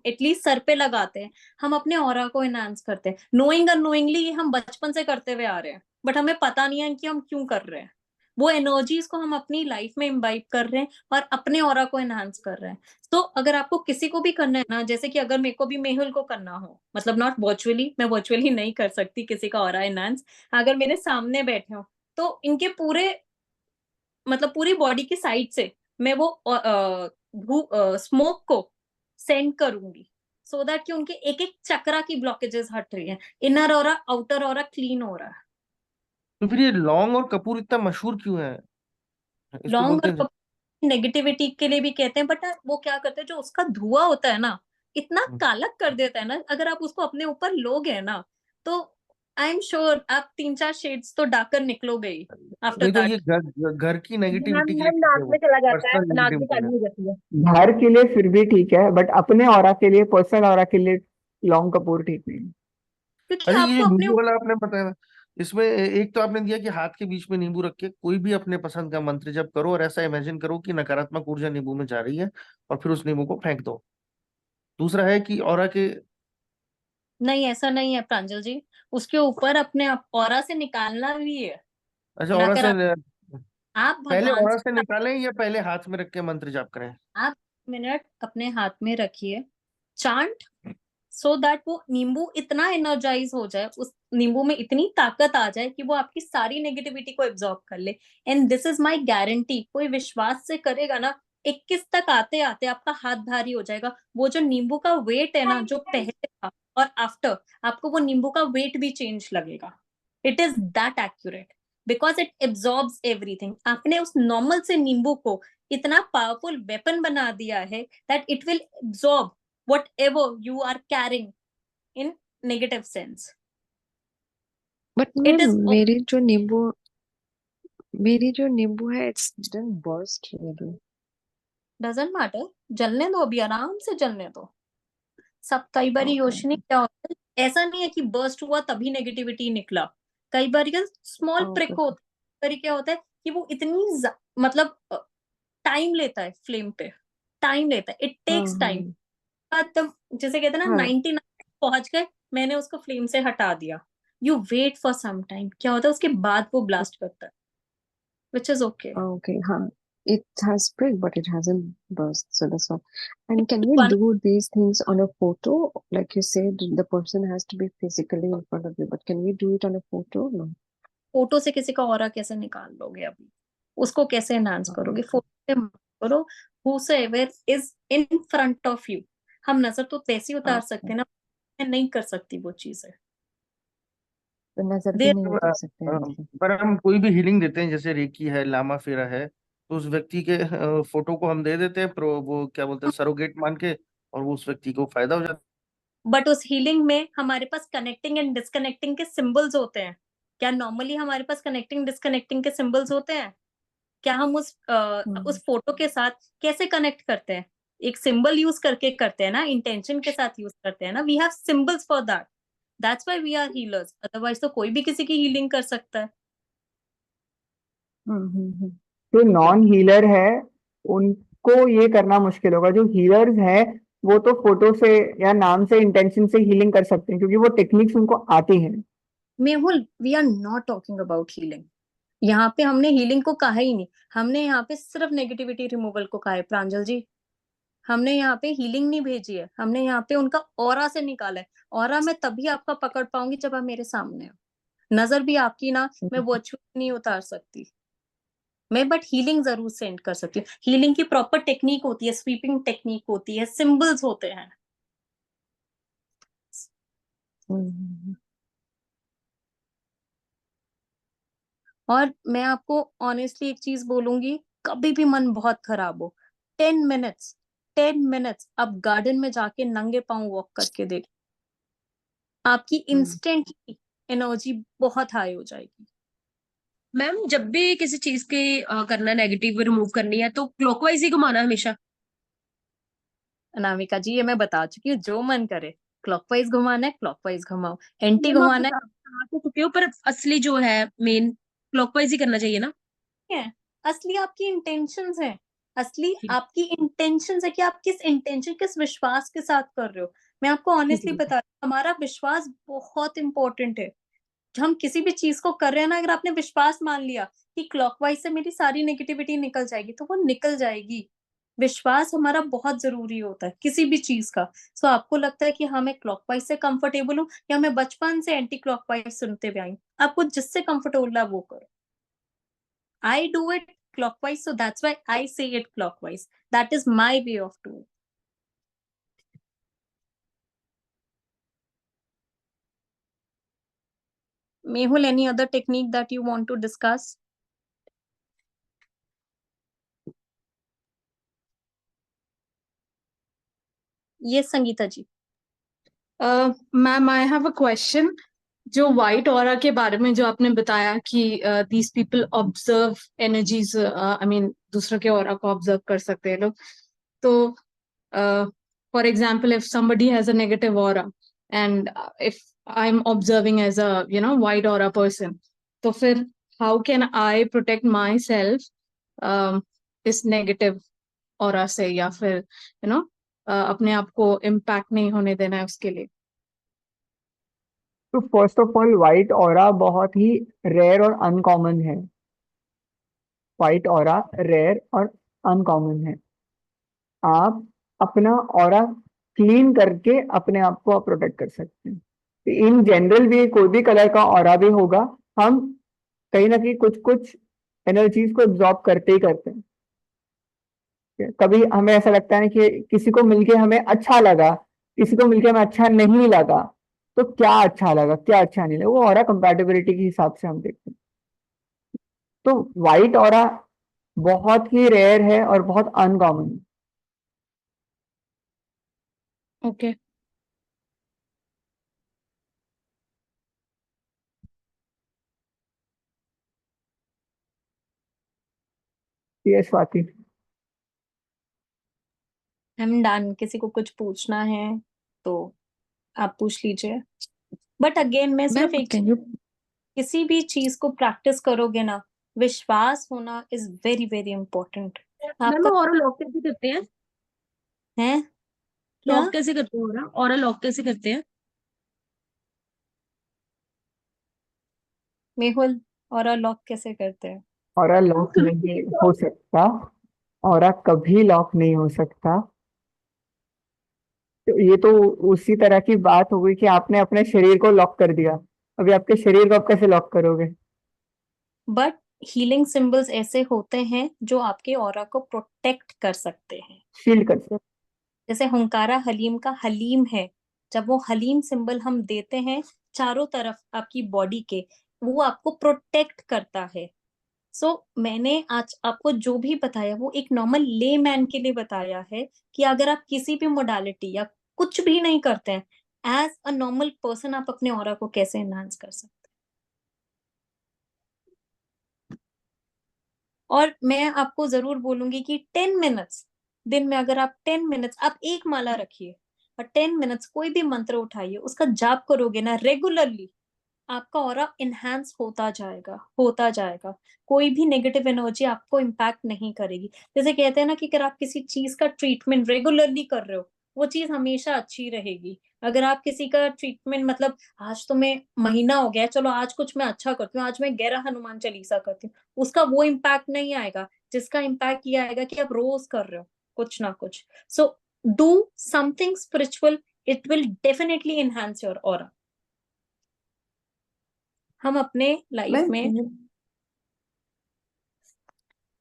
एटलीस्ट सर पे लगाते हैं, हम अपने ऑरा को एनहांस करते हैं। नोइंग अननोइंगली हम बचपन से करते हुए आ रहे हैं, बट हमें पता नहीं है कि हम क्यों कर रहे हैं। वो एनर्जीज को हम अपनी लाइफ में इम्बाइब कर रहे हैं और अपने ऑरा को एनहांस कर रहे हैं। तो अगर आपको किसी को भी करना है ना, जैसे कि अगर मेरे को भी मेहुल को करना हो, मतलब नॉट वर्चुअली, मैं वर्चुअली नहीं कर सकती किसी का ऑरा एनहांस, अगर मेरे सामने बैठे हो तो इनके पूरे, मतलब पूरी बॉडी की साइड से मैं वो स्मोक को सेंड करूंगी, सो दैट कि उनके एक एक चक्रा की ब्लॉकेजेस हट रही है, inner aura outer aura clean हो रहा है। तो फिर ये लौंग और कपूर इतना मशहूर क्यों है? इसको लौंग बोलते और हैं नेगेटिविटी के लिए भी कहते हैं, बट वो क्या करते हैं, जो उसका धुआं होता है ना, इतना कालक कर देता है ना, अगर आप उसको अपने ऊपर लोगे ना, तो आई एम श्योर आप 3-4 शेड्स तो डार्कर निकलोगे ही आफ्टर नहीं, तो दैट। ये घर की मैम नेगेटिविटी के लिए मैम ठीक है, नाक वो में चला जाता है, पर्सनल नाक भी नेगेटिविटी काली है। हो जाती है। घर के लिए फिर भी ठीक है, बट अपने ऑरा के लिए, पर्सनल ऑरा के लिए लौंग कपूर ठीक नहीं है। क्योंकि अच्छा, ये आपको जो अपने नींबू वाला आपने बताया, इसमें एक तो आपने दिया कि हाथ के बीच में नींबू रख के कोई भी अपने पसंद का मंत्र जप करो और ऐसा इमेजिन करो कि नकारात्मक ऊर्जा नींबू में जा रही है और फिर उस नींबू को फेंक दो। दूसरा है कि ऑरा के नहीं, ऐसा नहीं है प्रांजल जी, उसके ऊपर अपने आप ऑरा से निकालना भी है। अच्छा, ऑरा से नकारात्मक, आप पहले भगवान ऑरा से, से निकालें या पहले हाथ में रख के मंत्र जाप करें? आप मिनट अपने हाथ में रखिए, चांट, सो दैट वो नींबू इतना एनर्जाइज हो जाए, उस नींबू में इतनी ताकत आ जाए कि वो आपकी सारी नेगेटिविटी को एब्जॉर्ब कर ले। And this is my guarantee, कोई विश्वास से करेगा ना, 21 तक आते आते आपका हाथ भारी हो जाएगा। वो जो नींबू का वेट है ना, जो पहले था और आफ्टर, आपको वो नींबू का वेट भी चेंज लगेगा। It is that accurate, because it absorbs everything. आपने उस नॉर्मल से नींबू को इतना पावरफुल वेपन बना दिया है that it will absorb whatever you are carrying in negative sense. But It ma'am is मेरी जो नींबू है, it's done burst really. doesn't matter, जलने दो, अभी आराम से जलने दो। सब कई बार Okay. योशनी क्या होता है, ऐसा नहीं है कि बर्स्ट हुआ तभी नेगेटिविटी निकला। कई बार स्मॉल Okay. प्रिक होता है, कई क्या होता है कि वो इतनी मतलब टाइम लेता है, फ्लेम पे टाइम लेता है, इट टेक्स टाइम। तब जैसे कहते हैं ना, हाँ 99 पहुंच गए, मैंने उसको फ्लेम से हटा दिया, you wait for some time, क्या होता है उसके बाद वो ब्लास्ट करता है, which is okay. okay हाँ, it has prick but it hasn't burst, so that's all. And can we One, do these things on a photo? Like you said, the person has to be physically in front of you, but can we do it on a photo? No. Photo से किसी का aura कैसे निकाल लोगे, अभी उसको कैसे enhance करोगे? फोटो से मत करो, whosoever is in front of you। हम नजर तो वैसे ही उतार सकते हैं ना, मैं नहीं कर सकती वो चीजें। तो नजर भी There- नहीं उतर सकते हैं मतलब। पर हम कोई भी हीलिंग देते हैं, जैसे रेकी है, लामा फेरा है, तो उस व्यक्ति के फोटो को हम दे देते हैं, वो क्या बोलते हैं, सरोगेट मान के, और वो उस व्यक्ति को फायदा हो जाता बट उस हीलिंग में हमारे पास कनेक्टिंग एंड डिस्कनेक्टिंग के सिंबल्स होते हैं। क्या नॉर्मली हमारे पास कनेक्टिंग डिस्कनेक्टिंग के सिंबल्स होते हैं? क्या हम उस फोटो के साथ कैसे कनेक्ट करते हैं? एक सिंबल यूज करके करते हैं ना, इंटेंशन के साथ यूज करते हैं ना, we have symbols for that, that's why we are healers, otherwise तो कोई भी किसी की हीलिंग कर सकता है। जो नॉन हीलर है उनको ये करना मुश्किल होगा, जो हीलर्स है वो तो फोटो से या नाम से इंटेंशन से हीलिंग कर सकते हैं क्योंकि वो टेक्निक्स उनको आती हैं। Mehul, we are not talking about healing, यहाँ पे हमने हीलिंग को कहा ही नहीं, हमने यहाँ पे सिर्फ नेगेटिविटी रिमूवल को कहा है प्रांजल जी। हमने यहाँ पे हीलिंग नहीं भेजी है, हमने यहाँ पे उनका ऑरा से निकाला है। ऑरा मैं तभी आपका पकड़ पाऊंगी जब आप मेरे सामने हो, नजर भी आपकी ना मैं वर्चुअली नहीं उतार सकती मैं, बट हीलिंग जरूर सेंड कर सकती हूँ। हीलिंग की प्रॉपर टेक्निक होती है, स्वीपिंग टेक्निक होती है, सिंबल्स होते हैं। और मैं आपको ऑनेस्टली एक चीज बोलूंगी, कभी भी मन बहुत खराब हो, 10 मिनट्स 10 मिनट्स आप गार्डन में जाके नंगे पांव वॉक करके देख, आपकी इंस्टेंटली एनर्जी बहुत हाई हो जाएगी। मैम जब भी किसी चीज के करना नेगेटिव रिमूव करनी है तो क्लॉकवाइज ही घुमाना हमेशा? अनामिका जी, ये मैं बता चुकी हूँ, जो मन करे क्लॉकवाइज घुमाना है क्लॉकवाइज घुमाओ, एंटी मैम आप घुमाना बता तो चुके हो, पर असली जो है मेन क्लॉकवाइज ही करना चाहिए ना? है। असली आपकी इंटेंशंस है, असली ठीक आपकी इंटेंशंस है कि आप किस इंटेंशन, किस विश्वास के साथ कर रहे हो। मैं आपको ठीक ऑनेस्टली है। बता रही हूँ, हमारा विश्वास बहुत इंपॉर्टेंट है। जब हम किसी भी चीज को कर रहे हैं ना, अगर आपने विश्वास मान लिया कि क्लॉकवाइज से मेरी सारी नेगेटिविटी निकल जाएगी, तो वो निकल जाएगी। विश्वास हमारा बहुत जरूरी होता है किसी भी चीज का। सो आपको लगता है कि हाँ मैं क्लॉकवाइज से कंफर्टेबल हूँ, या मैं बचपन से एंटी क्लॉकवाइज सुनते हुए आई हूँ, आपको जिससे कंफर्टेबल है वो करो। I do it clockwise, so that's why I say it clockwise. That is my way of doing. Mehul, any other technique that you want to discuss? Yes, Sangeeta ji. Ma'am I have a question. जो white aura के बारे में जो आपने बताया कि these people observe energies, I mean दूसरों के ऑरा को ऑब्जर्व कर सकते हैं लोग, तो for example if somebody has a negative aura and if I'm observing as a white aura person, तो फिर how can I protect myself इस नेगेटिव ऑरा से, या फिर अपने आप को इम्पैक्ट नहीं होने देना है उसके लिए? तो first of all white aura बहुत ही रेयर और अनकॉमन है। वाइट ऑरा रेयर और अनकॉमन है। आप अपना ऑरा क्लीन करके अपने आप को आप प्रोटेक्ट कर सकते हैं। इन जनरल भी कोई भी कलर का ऑरा भी होगा, हम कहीं ना कहीं कुछ कुछ एनर्जीज को एब्जॉर्ब करते ही करते हैं। कभी हमें ऐसा लगता है कि किसी को मिलके हमें अच्छा लगा, किसी को मिलके हमें अच्छा नहीं लगा, तो क्या अच्छा लगा क्या अच्छा नहीं लगा वो ऑरा कंपैटिबिलिटी के हिसाब से हम देखते हैं। तो वाइट ऑरा बहुत ही रेयर है और बहुत अनकॉमन है। ओके। ये स्वाति। हम डन, किसी को कुछ पूछना है तो आप पूछ लीजिए। बट अगेन मैं सिर्फ मैम एक, कैन यू किसी भी चीज को प्रैक्टिस करोगे ना, विश्वास होना is very very important. Ma'am आपका ऑरा लॉक कैसे करते हैं? है क्या लॉक कैसे करते हैं ऑरा? ऑरा लॉक कैसे करते हैं? मेहुल, और लॉक कैसे करते हैं? ऑरा लॉक नहीं हो सकता, ऑरा कभी लॉक नहीं हो सकता। तो ये तो उसी तरह की बात हो गई कि आपने अपने शरीर को लॉक कर दिया, अभी आपके शरीर को आप कैसे लॉक करोगे? बट हीलिंग सिंबल्स ऐसे होते हैं जो आपके ऑरा को प्रोटेक्ट कर सकते हैं। शील्ड कर सकते। जैसे हुंकारा हलीम का हलीम है, जब वो हलीम सिंबल हम देते हैं चारों तरफ आपकी बॉडी के, वो आपको प्रोटेक्ट करता है। सो मैंने आज आपको जो भी बताया वो एक नॉर्मल ले मैन के लिए बताया है, कि अगर आप किसी भी मोडालिटी या कुछ भी नहीं करते हैं, एज अ नॉर्मल पर्सन आप अपने ऑरा को कैसे एनहांस कर सकते हैं। और मैं आपको जरूर बोलूंगी कि 10 मिनट्स दिन में, अगर आप 10 मिनट्स, आप एक माला रखिए और 10 मिनट्स कोई भी मंत्र उठाइए, उसका जाप करोगे ना रेगुलरली, आपका ऑरा इनहैंस होता जाएगा, होता जाएगा। कोई भी नेगेटिव एनर्जी आपको इम्पैक्ट नहीं करेगी। जैसे कहते हैं ना कि अगर आप किसी चीज का ट्रीटमेंट रेगुलरली कर रहे हो, वो चीज हमेशा अच्छी रहेगी। अगर आप किसी का ट्रीटमेंट, मतलब आज तो मैं महीना हो गया, चलो आज कुछ मैं अच्छा करती हूँ, आज मैं 11 हनुमान चालीसा करती हूँ, उसका वो इम्पैक्ट नहीं आएगा। जिसका इम्पैक्ट ये आएगा कि आप रोज कर रहे हो कुछ ना कुछ। So do something spiritual, it will definitely enhance your aura. हम अपने लाइफ में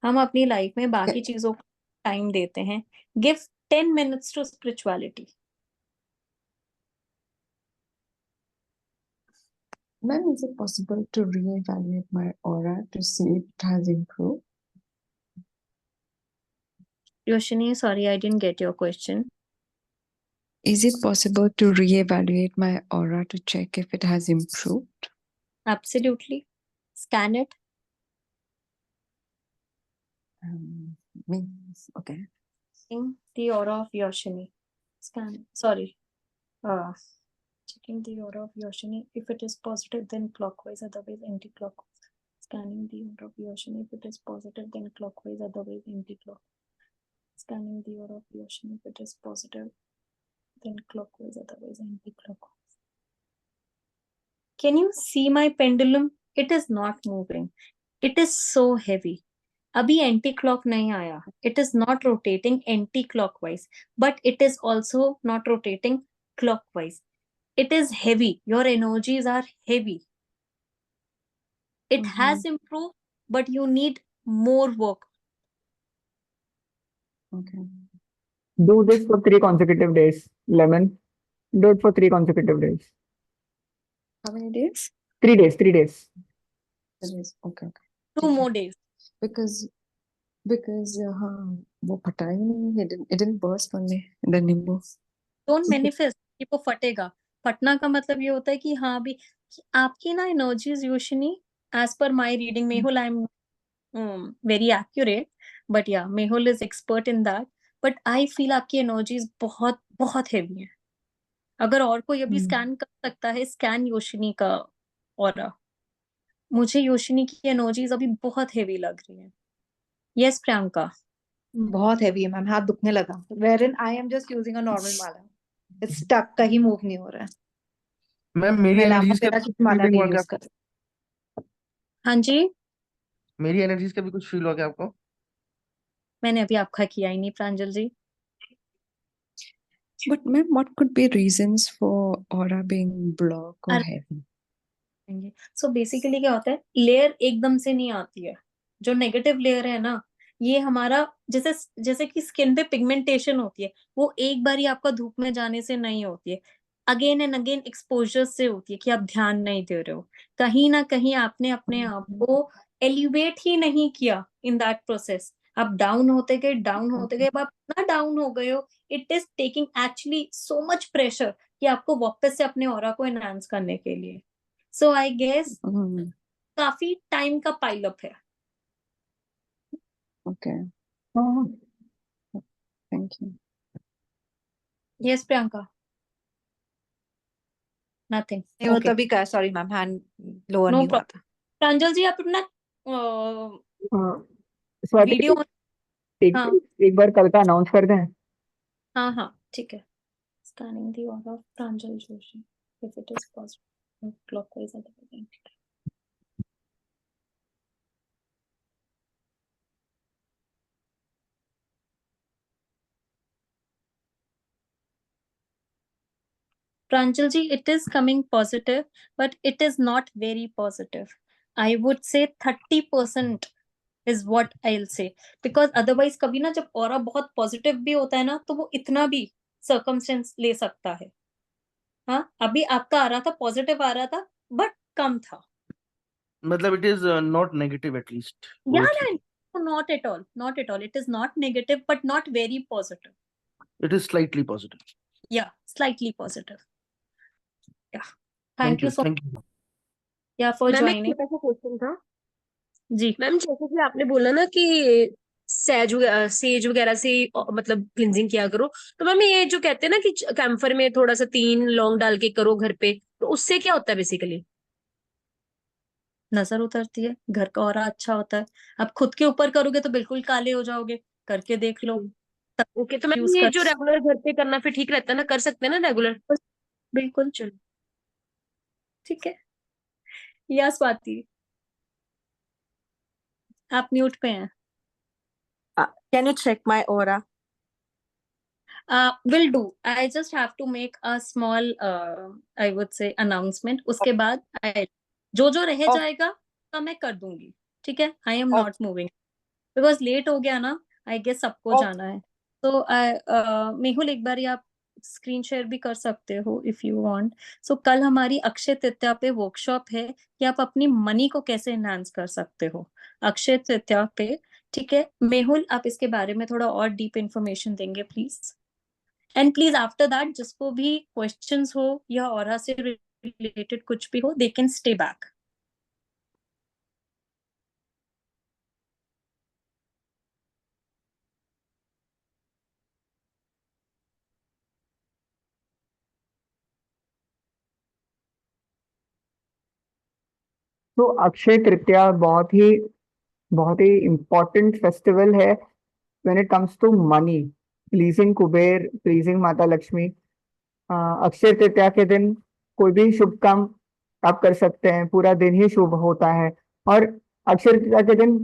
हम अपनी लाइफ में बाकी चीजों को टाइम देते हैं। Give 10 minutes to spirituality. Ma'am, is it possible to reevaluate my aura to see if it has improved? Yoshini, sorry, I didn't get your question. Is it possible to reevaluate my aura to check if it has improved? Absolutely. Scan it. Means, okay. Checking the aura of Yoshini. Scan. Sorry. Checking the aura of Yoshini. If it is positive, then clockwise, otherwise anti-clockwise. Scanning the aura of Yoshini. If it is positive, then clockwise, otherwise anti-clockwise. Scanning the aura of Yoshini. If it is positive, then clockwise, otherwise anti-clockwise. Can you see my pendulum? It is not moving. It is so heavy. अभी anti clock नहीं आया. It is not rotating anti-clockwise, but it is also not rotating clockwise. It is heavy. Your energies are heavy. It has improved, but you need more work. Okay. Do this for 3 consecutive days. Lemon. Do it for 3 consecutive days. How many days? 3 days. 3 days. 3 days. Okay. Two more days. Because वो फटा ही नहीं. It didn't burst on me. The nimbu. Don't manifest कि वो फटेगा. फटना का मतलब ये होता है कि हाँ अभी आपकी ना energies योशिनी, as per my reading, Mehul, I'm very accurate, but yeah, Mehul is expert in that. But I feel आपकी एनर्जीज बहुत बहुत हेवी है. अगर और कोई अभी स्कैन कर सकता है, स्कैन योशिनी का ऑरा. मुझे योशिनी की एनर्जीज अभी बहुत हेवी लग रही है. यस प्रियंका. बहुत हैवी है मैम, हाथ दुखने लगा. Wherein I am just using a normal Mala. It's stuck, कहीं मूव नहीं हो रहा है. मैम मेरी मैं लामा एनर्जीज का तेरा कुछ कुछ माला फीलिंग नहीं हुआ क्या यूज आपको? कर. हाँ जी, मेरी एनर्जीज का भी कुछ फील हुआ क्या आपको? मैंने अभी आपका किया ही नहीं प्रांजल जी. But ma'am, what could be reasons for aura being blocked or heavy? So basically क्या होता है, लेयर एकदम से नहीं आती है. जो नेगेटिव लेयर है ना, ये हमारा जैसे जैसे कि स्किन पे पिगमेंटेशन होती है, वो एक बार ही आपका धूप में जाने से नहीं होती है. अगेन एंड अगेन एक्सपोजर से होती है कि आप ध्यान नहीं दे रहे हो. कहीं ना कहीं आपने अपने आप को एलिवेट ही नहीं किया इन दैट प्रोसेस. आप डाउन होते गए, डाउन होते गए. अब आप इतना डाउन हो गए हो, it is taking actually so much pressure कि आपको वापस से अपने ऑरा को एनहांस करने के लिए. सो आई गेस काफी टाइम का पाइल अप है. Okay. Thank you. Yes Priyanka. Nothing. नहीं वो तभी का, sorry ma'am, hand lower no नहीं हुआ प्रॉब्लम. था. प्रांजल जी आप अपना स्वाति, वीडियो. हाँ एक बार कल का अनाउंस कर दें. हाँ हाँ ठीक है. Scanning the aura of Pranjal Joshi. If it is positive clockwise otherwise anti. Pranjal ji, it is coming positive, but it is not very positive. I would say 30% is what I'll say. Because otherwise कभी ना जब aura बहुत positive भी होता है ना, तो वो इतना भी सर्कमस्टेंस ले सकता है. हाँ अभी आपका आ रहा था, पॉजिटिव आ रहा था, बट कम था. मतलब it is not negative at least. Yeah, not at all. Not at all. It is not negative, but not very positive. It is slightly positive. Yeah, slightly positive. Yeah. Thank you so much. Thank you. Yeah, for ma'am एक joining. छोटा सा question था. जी ma'am जैसे कि आपने बोला ना कि सेज वगैरह से मतलब क्लिनजिंग किया करो, तो मैम ये जो कहते हैं ना कि कैम्फर में थोड़ा सा 3 लौंग डाल के करो घर पे, तो उससे क्या होता है बेसिकली? नजर उतरती है, घर का ऑरा अच्छा होता है। अब खुद के ऊपर करोगे तो बिल्कुल काले हो जाओगे, करके देख लो, तब ओके, तो मैम यूज ये कर। जो रेगुलर घर पे करना फिर ठीक रहता है ना, कर सकते हैं ना रेगुलर? बिल्कुल चलो। ठीक है। या स्वाति, आप म्यूट पे हैं। Can you check my aura? Will do. I just have to make a small, I would say announcement. उसके बाद जो रह Okay, जाएगा तो मैं कर दूंगी। ठीक है, I am okay, not moving because late हो गया ना। I guess सबको okay. जाना है। तो मेहुल एक बार आप स्क्रीन शेयर भी कर सकते हो इफ यू वांट। सो कल हमारी अक्षय तृतीया पे वर्कशॉप है कि आप अपनी मनी को कैसे एनहांस कर सकते हो अक्षय तृतीया पे। ठीक है मेहुल, आप इसके बारे में थोड़ा और डीप इंफॉर्मेशन देंगे please. And please after that जिसको भी क्वेश्चंस हो या ऑरा से रिलेटेड कुछ भी हो, दे कैन स्टे बैक। तो अक्षय तृतीया बहुत ही इम्पोर्टेंट फेस्टिवल है when it comes to money, pleasing Kuber, pleasing Mata Lakshmi. Akshaya Tritiya के दिन कोई भी शुभ काम आप कर सकते हैं, पूरा दिन ही शुभ होता है। और अक्षय तृतीया के दिन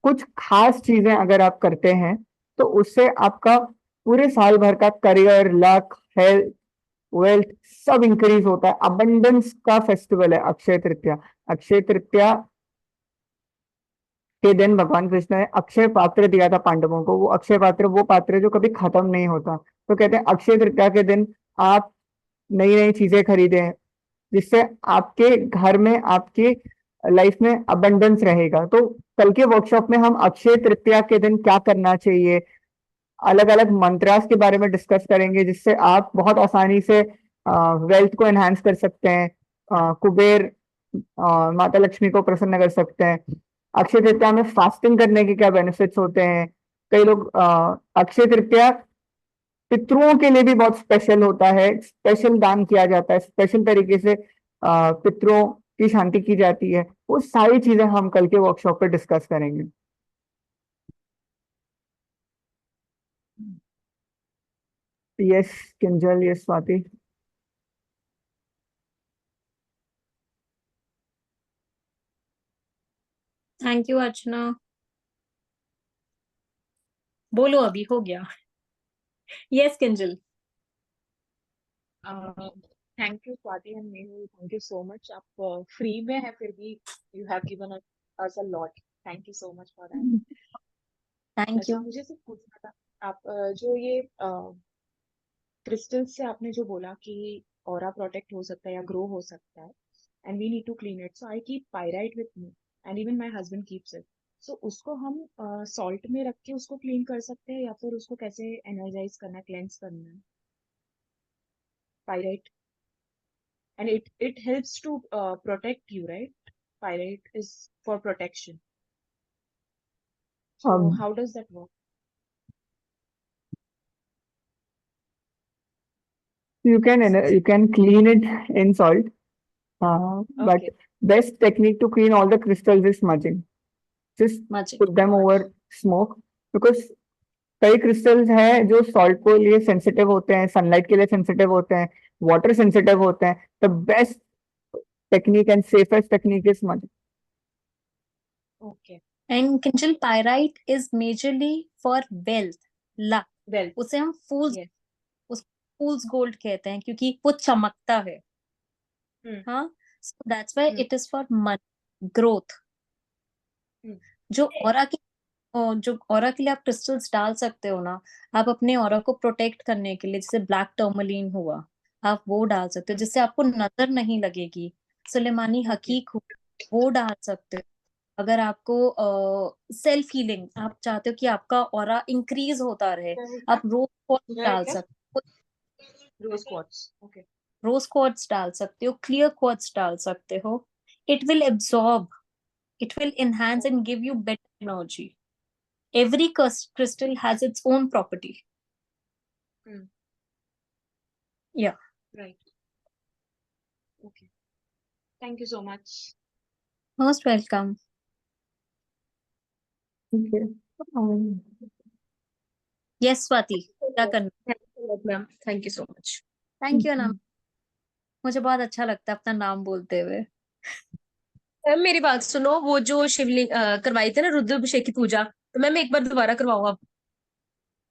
कुछ खास चीजें अगर आप करते हैं तो उससे आपका पूरे साल भर का करियर, लक, हेल्थ, वेल्थ सब इंक्रीज होता है। अबंडेंस का फेस्टिवल है अक्षय तृतीया। अक्षय तृतीया के दिन भगवान कृष्ण ने अक्षय पात्र दिया था पांडवों को। वो अक्षय पात्र वो पात्र है जो कभी खत्म नहीं होता। तो कहते हैं अक्षय तृतीया के दिन आप नई नई चीजें खरीदें जिससे आपके घर में, आपकी लाइफ में अबंडेंस रहेगा। तो कल के वर्कशॉप में हम अक्षय तृतीया के दिन क्या करना चाहिए, अलग अलग मंत्रास के बारे में डिस्कस करेंगे जिससे आप बहुत आसानी से वेल्थ को एनहांस कर सकते हैं, कुबेर, माता लक्ष्मी को प्रसन्न कर सकते हैं। अक्षय तृतीया में फास्टिंग करने के क्या बेनिफिट्स होते हैं। कई लोग अक्षय तृतीया पितरों के लिए भी बहुत स्पेशल होता है, स्पेशल दान किया जाता है, स्पेशल तरीके से पितरों की शांति की जाती है। वो सारी चीजें हम कल के वर्कशॉप पे डिस्कस करेंगे। Yes Kinjal, yes Swati. Thank you Archana. बोलो, अभी हो गया। Yes Kinjal. Thank you Swati and Mehul, thank you so much. आप फ्री में है फिर भी you have given us a lot. Thank you so much for that. Thank you. मुझे सिर्फ पूछना था, आप जो ये क्रिस्टल्स से आपने जो बोला कि ऑरा प्रोटेक्ट हो सकता है या ग्रो हो सकता है and we need to clean it, so I keep pyrite with me and even my husband keeps it. So उसको हम सॉल्ट में रख के उसको क्लीन कर सकते हैं या फिर उसको कैसे एनर्जाइज करना है, क्लेंस करना है? Pyrite, and it helps to protect you, right? Pyrite is for protection. So Um, how does that work? you can clean it in salt, but Okay. best technique to clean all the crystals is smudging. Just Magic. put them over smoke, because कई crystals हैं जो salt को लिए sensitive होते हैं, sunlight के लिए sensitive होते हैं, वाटर सेंसिटिव होते हैं। The best technique and safest technique is smudging. Okay. And Kinjal, pyrite is majorly for wealth, luck. Well, उसे हम फूल्स yes. फूल्स गोल्ड कहते हैं क्योंकि वो चमकता है। Hmm. हाँ, सो that's why Hmm. It is for money, growth. Hmm. जो ऑरा के लिए आप क्रिस्टल्स डाल सकते हो ना, आप अपने ऑरा को प्रोटेक्ट करने के लिए, जैसे ब्लैक टर्मलीन हुआ, आप वो डाल सकते हो जिससे आपको नजर नहीं लगेगी। सुलेमानी Okay. हकीक हुआ, वो डाल सकते हो। अगर आपको सेल्फ हीलिंग आप चाहते हो कि आपका ऑरा इंक्रीज होता रहे, आप रोज क्वार्ट्ज डाल सकते हो। Rose quartz. Okay. रोज क्वार्ट्ज डाल सकते हो, क्लियर क्वार्ट्ज डाल सकते हो। It will absorb It will enhance and give you better energy. Every crystal has its own property. Hmm. Yeah. Right. Okay. Thank you so much. Most welcome. Okay. Yes, Swati, क्या करना? Ma'am, thank you so much. Thank you ना, मुझे बहुत अच्छा लगता है अपना नाम बोलते हुए। मैम मेरी बात सुनो, वो जो शिवलिंग करवाई थी ना रुद्राभिषेक की पूजा, तो मैम एक बार दोबारा करवाओ आप।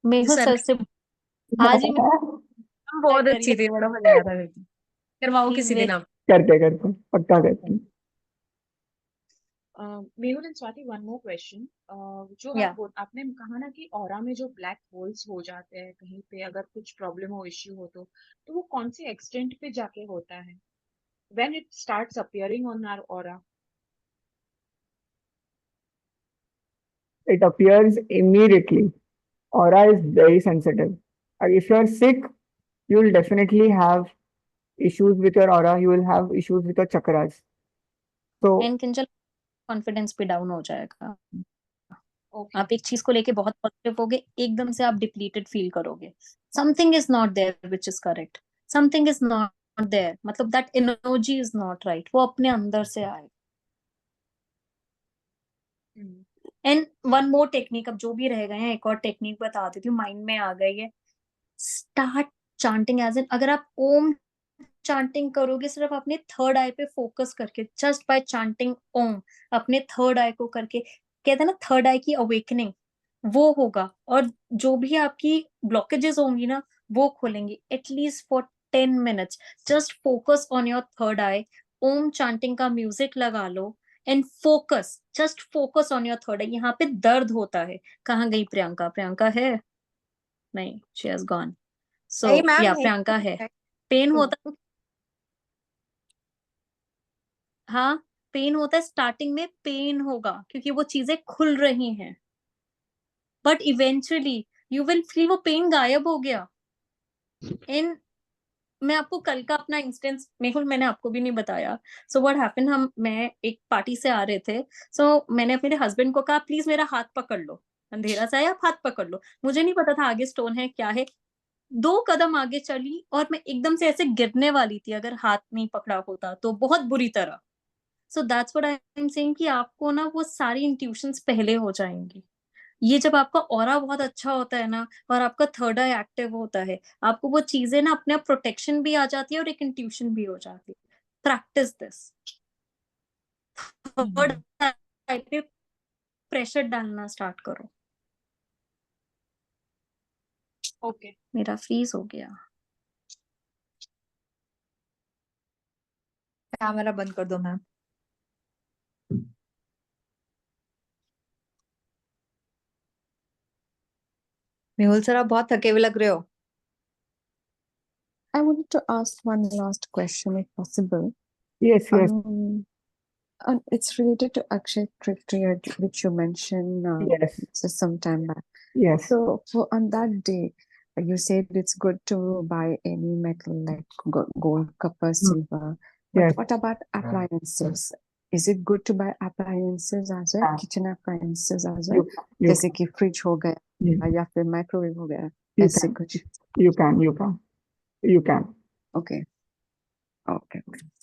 मेहुल सर सर से आज ही बहुत अच्छी थी, बड़ा मजा आया था मेरे को। करवाओ He's किसी दिन very- आप। करते पक्का करते। Mehul and Swati, one more question. जो Yeah. आपने कहा ना कि ऑरा में जो ब्लैक होल्स हो जाते हैं कहीं पे, अगर कुछ प्रॉब्लम हो, इश्यू हो, तो वो कौन से एक्सटेंट पे जाके होता है? When it starts appearing on our aura? It appears immediately. Aura is very sensitive. If you are sick, you will definitely have issues with your aura. You will have issues with your chakras. So and Kinjal confidence भी down हो जाएगा। Okay. आप एक चीज को लेके बहुत positive होगे, एकदम से आप डिप्लीटेड फील करोगे। Something is not there which is correct, something is not there, मतलब that energy is not right, वो अपने अंदर से आए। एंड वन मोर टेक्निक, अब जो भी रह गए हैं, एक और टेक्निक बता देती हूँ, माइंड में आ गई है। स्टार्ट चांटिंग एज एन, अगर आप ओम चांटिंग करोगे सिर्फ अपने थर्ड आई पे फोकस करके, जस्ट बाय चांटिंग ओम, अपने थर्ड आई को करके, कहते हैं ना थर्ड आई की अवेकनिंग, वो होगा। और जो भी आपकी ब्लॉकेजेस होंगी ना, वो खोलेंगी। At least for 10 minutes just focus on your third eye, Om chanting का म्यूजिक लगा लो and focus, just focus on your third eye. यहाँ पे दर्द होता है। कहाँ गई प्रियंका? प्रियंका है नहीं, शी हैज गॉन। सो नहीं मैम, या नहीं प्रियंका है। पेन तो होता है, हाँ पेन होता है, स्टार्टिंग में पेन होगा क्योंकि वो चीजें खुल रही हैं, but eventually you will feel वो पेन गायब हो गया। इन मैं आपको कल का अपना इंस्टेंस, मेहुल मैंने आपको भी नहीं बताया। सो व्हाट हैपेंड, मैं एक पार्टी से आ रहे थे। सो मैंने अपने हस्बैंड को कहा प्लीज मेरा हाथ पकड़ लो, अंधेरा सा है, आप हाथ पकड़ लो। मुझे नहीं पता था आगे स्टोन है क्या है। 2 कदम आगे चली और मैं एकदम से ऐसे गिरने वाली थी, अगर हाथ नहीं पकड़ा होता तो, बहुत बुरी तरह। So that's what I am saying कि आपको ना वो सारी इंट्यूशंस पहले हो जाएंगी। ये जब आपका ऑरा बहुत अच्छा होता है ना, और आपका थर्ड आई एक्टिव होता है, आपको वो चीजें ना अपने आप प्रोटेक्शन भी आ जाती है और एक इंट्यूशन भी हो जाती है। Practice this. थर्ड आई पे प्रेशर डालना स्टार्ट करो। ओके। मेरा फ्रीज हो गया। कैमरा बंद कर दो मैम। मेहुल सर, आप बहुत थके हुए लग रहे हो। I wanted to ask one last question, if possible. yes, It's related to Akshay Tritiya, which you mentioned yes, just some time back. yes. So, on that day, you said it's good to buy any metal like gold, copper, silver. But Yes. what about appliances? Is it good to buy appliances as well, kitchen appliances as well? You जैसे कि fridge हो गया या फिर microwave हो गया, ऐसे कुछ? you can. Okay.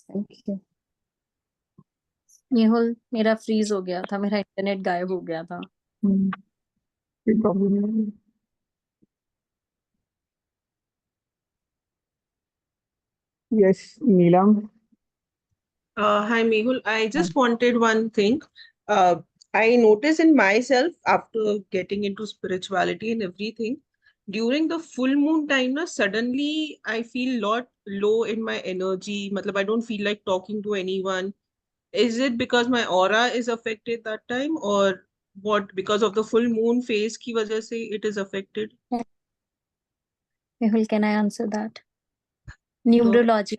Thank you. Mehul मेरा फ्रीज हो गया था, मेरा इंटरनेट गायब हो गया था। कोई प्रॉब्लम नहीं। Yes, Neelam. Hi, Mehul. I just wanted one thing. I notice in myself after getting into spirituality and everything, during the full moon time, na, suddenly I feel lot low in my energy. Matlab, I don't feel like talking to anyone. Is it because my aura is affected that time, or what? Because of the full moon phase की वजह से it is affected? Mehul, can I answer that? Numerology.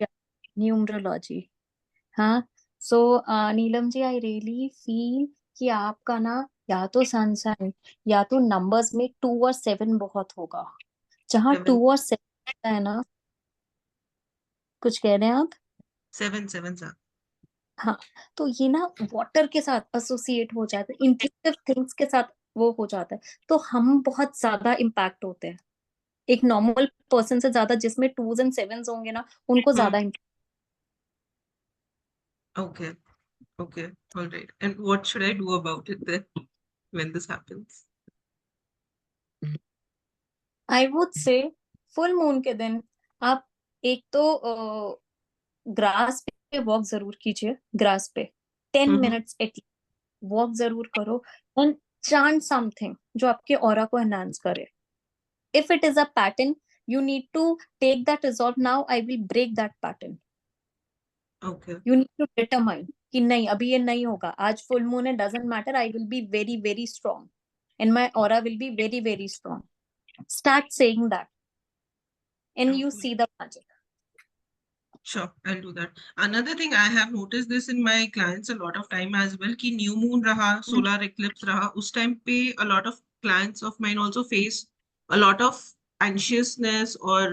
हाँ, सो Neelam ji, I really feel कि आपका ना या तो sunshine या तो नंबर्स में 2 और 7 बहुत होगा। जहाँ 2 और 7 है ना, कुछ कह रहे हैं आप? 7 7 sir. हाँ, तो ये ना वाटर के साथ एसोसिएट हो जाता है, इंट्यूटिव थिंग्स के साथ वो हो जाता है, तो हम बहुत ज्यादा इम्पैक्ट होते हैं। एक नॉर्मल पर्सन से ज्यादा, जिसमें 2s and 7s होंगे ना, उनको ज्यादा Okay. Okay. All right. And what should I do about it then when this happens? I would say full moon के दिन आप एक तो ग्रास पे वॉक जरूर कीजिए, ग्रास पे 10 minutes एटलीस्ट वॉक जरूर करो, एंड चांट समथिंग जो आपके ऑरा को एनहांस करे। If it is a pattern, you need to take that resolve now, I will break that pattern. Okay. You need to determine कि नहीं, अभी ये नहीं होगा, आज फुल मून है, doesn't matter, I will be very very strong and my aura will be very very strong. Start saying that and you see the magic. Sure, I'll do that. Another thing, I have noticed this in my clients a lot of time as well, कि new moon रहा, solar eclipse रहा, उस time पे a lot of clients of mine also face a lot of anxiousness or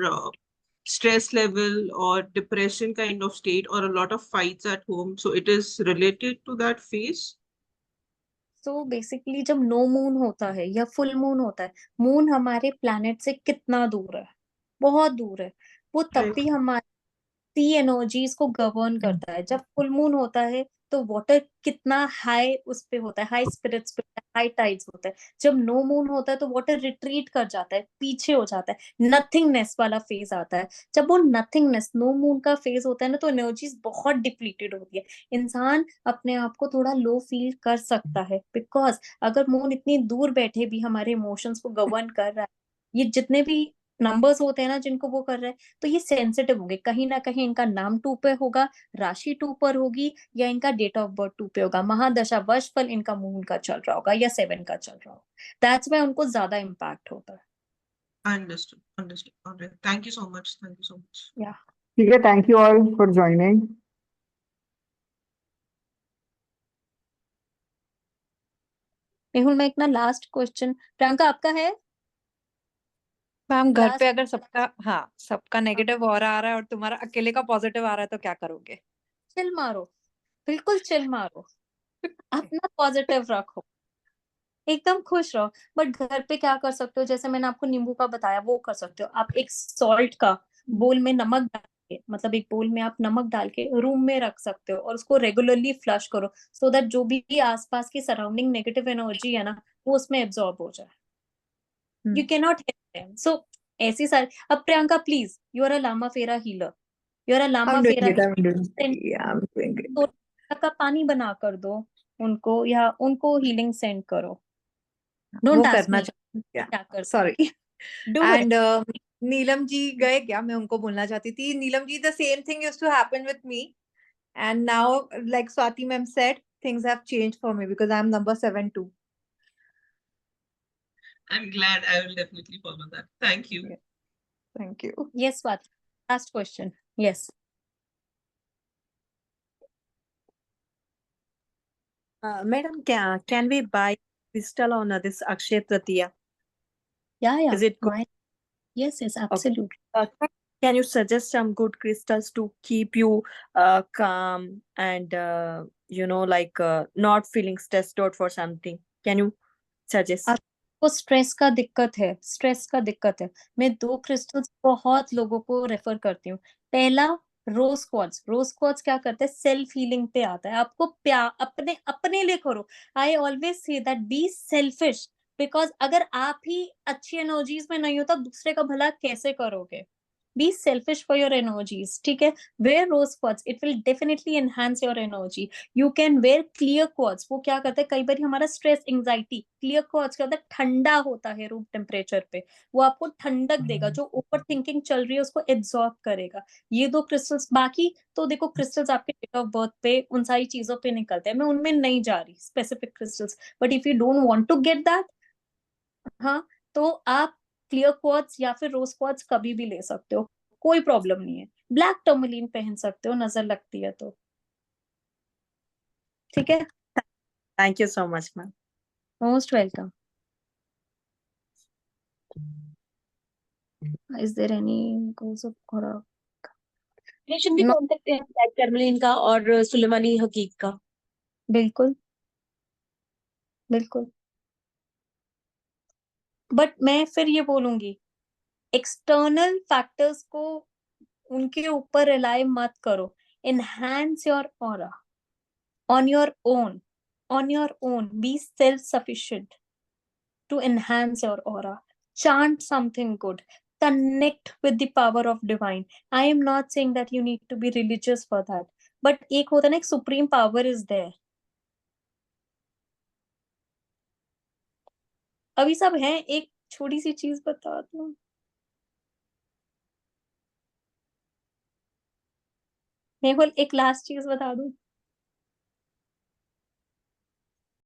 stress level or depression kind of state or a lot of fights at home. So it is related to that phase. So basically जब no moon होता है या full moon होता है, moon हमारे planet से कितना दूर है, बहुत दूर है, वो तब भी हमारे सी एनर्जीज को गवर्न करता है। जब फुल मून होता है तो वाटर कितना हाई उस पे होता है, हाई स्पिरिट्स पे, हाई टाइड्स होता है। जब नो मून होता है तो वाटर रिट्रीट कर जाता है, पीछे हो जाता है, नथिंगनेस वाला फेज आता है। जब वो नथिंगनेस नो मून का फेज होता है ना, तो एनर्जीज बहुत डिप्लीटेड होती है, इंसान अपने आप को थोड़ा लो फील कर सकता है, बिकॉज अगर मून इतनी दूर बैठे भी हमारे इमोशंस को गवर्न कर रहा है, ये जितने भी नंबर्स होते हैं ना जिनको वो कर रहे हैं, तो ये सेंसिटिव होंगे, कहीं ना कहीं इनका नाम 2 पे होगा, राशि 2 पर होगी, या इनका डेट ऑफ बर्थ 2 पे होगा, महादशा वर्षफल इनका मून का चल रहा होगा या 7 का चल रहा होगा। दैट्स व्हाई उनको ज्यादा इम्पैक्ट होता है। Understood. Understood. All right. Thank you so much. Thank you so much. या ठीक है, thank you all for joining. Mehul, मैं एक ना लास्ट क्वेश्चन, प्रियंका आपका है? मैम, घर पे लास्ट, अगर सबका नेगेटिव ऑरा आ रहा है और तुम्हारा अकेले का पॉजिटिव आ रहा है तो क्या करोगे? चिल मारो, बिल्कुल चिल मारो, अपना पॉजिटिव रखो, एकदम खुश रहो। बट घर पे क्या कर सकते हो, जैसे मैंने आपको नींबू का बताया, वो कर सकते हो आप। एक सॉल्ट का बोल में नमक डाल के, मतलब एक बोल में आप नमक डाल के रूम में रख सकते हो और उसको रेगुलरली फ्लश करो, सो दैट जो भी आसपास की सराउंडिंग नेगेटिव एनर्जी है ना, वो उसमें एब्जॉर्ब हो जाए। You can not help them. So ऐसी सारी, अब Priyanka please, you are a Lama Fera healer, you are a Lama I'm doing Fera it. I'm doing it. Healer, Yeah, I'm doing it. तो का पानी बना कर दो उनको, या उनको हीलिंग सेंड करो। डोंट वो आस्क करना मी चाहती हूँ। क्या कर, sorry. Do it. And Neelam ji गए क्या? मैं उनको बोलना चाहती थी, Neelam ji, the same thing used to happen with me and now like Swati ma'am said, things have changed for me because I'm number 7 too. I'm glad. I will definitely follow that. Thank you. Yeah. Thank you. Yes, Swati. Last question. Yes. Madam, can we buy crystal on this Akshaya Tritiya? Yeah. Is it good? Why? Yes, Okay. absolutely. Can you suggest some good crystals to keep you calm and like not feeling stressed out for something? Can you suggest? आपको stress का दिक्कत है, stress का दिक्कत है, मैं 2 crystals बहुत लोगों को रेफर करती हूँ। पहला रोज क्वार्ट्ज। रोज क्वार्ट्ज क्या करते हैं, सेल्फ हीलिंग पे आता है, आपको प्यार अपने अपने लिए करो। I always say that be selfish, because अगर आप ही अच्छी एनर्जीज में नहीं हो तो दूसरे का भला कैसे करोगे। Be selfish for your energies, ठीक है। Wear rose quartz, it will definitely enhance your energy. You can wear clear quartz, वो क्या करता है, कई बार हमारा स्ट्रेस एंजाइटी, क्लियर क्वार्ट्ज क्या होता है, ठंडा होता है रूम टेम्परेचर पे, वो आपको ठंडक देगा, जो ओवर थिंकिंग चल रही है उसको एब्जॉर्ब करेगा। ये 2 क्रिस्टल्स। बाकी तो देखो, क्रिस्टल्स आपके डेट ऑफ बर्थ पे उन सारी चीजों पे निकलते हैं, मैं उनमें नहीं जा रही specific crystals, but if you don't want to get that, हाँ, तो आप क्लियर क्वार्ट्ज या फिर रोज क्वार्ट्ज कभी भी ले सकते हो, कोई प्रॉब्लम नहीं है। ब्लैक टर्मलिन पहन सकते हो नजर लगती है तो, ठीक है। Thank you so much, ma'am. Most welcome. Is there any goals of relation भी नो, मान सकते हैं ब्लैक टर्मलिन का और सुलेमानी हकीक का। बिल्कुल बिल्कुल। बट मैं फिर ये बोलूंगी, एक्सटर्नल फैक्टर्स को उनके ऊपर रिलाय मत करो। Enhance your aura on your own, on your own. Be self-sufficient to enhance your aura. Chant something good. Connect with the power of divine. I am not saying that you need to be religious for that, but एक होता है ना, एक supreme power is there. अभी सब हैं, एक छोटी सी चीज बता दूं, मेहुल एक लास्ट चीज बता दूं,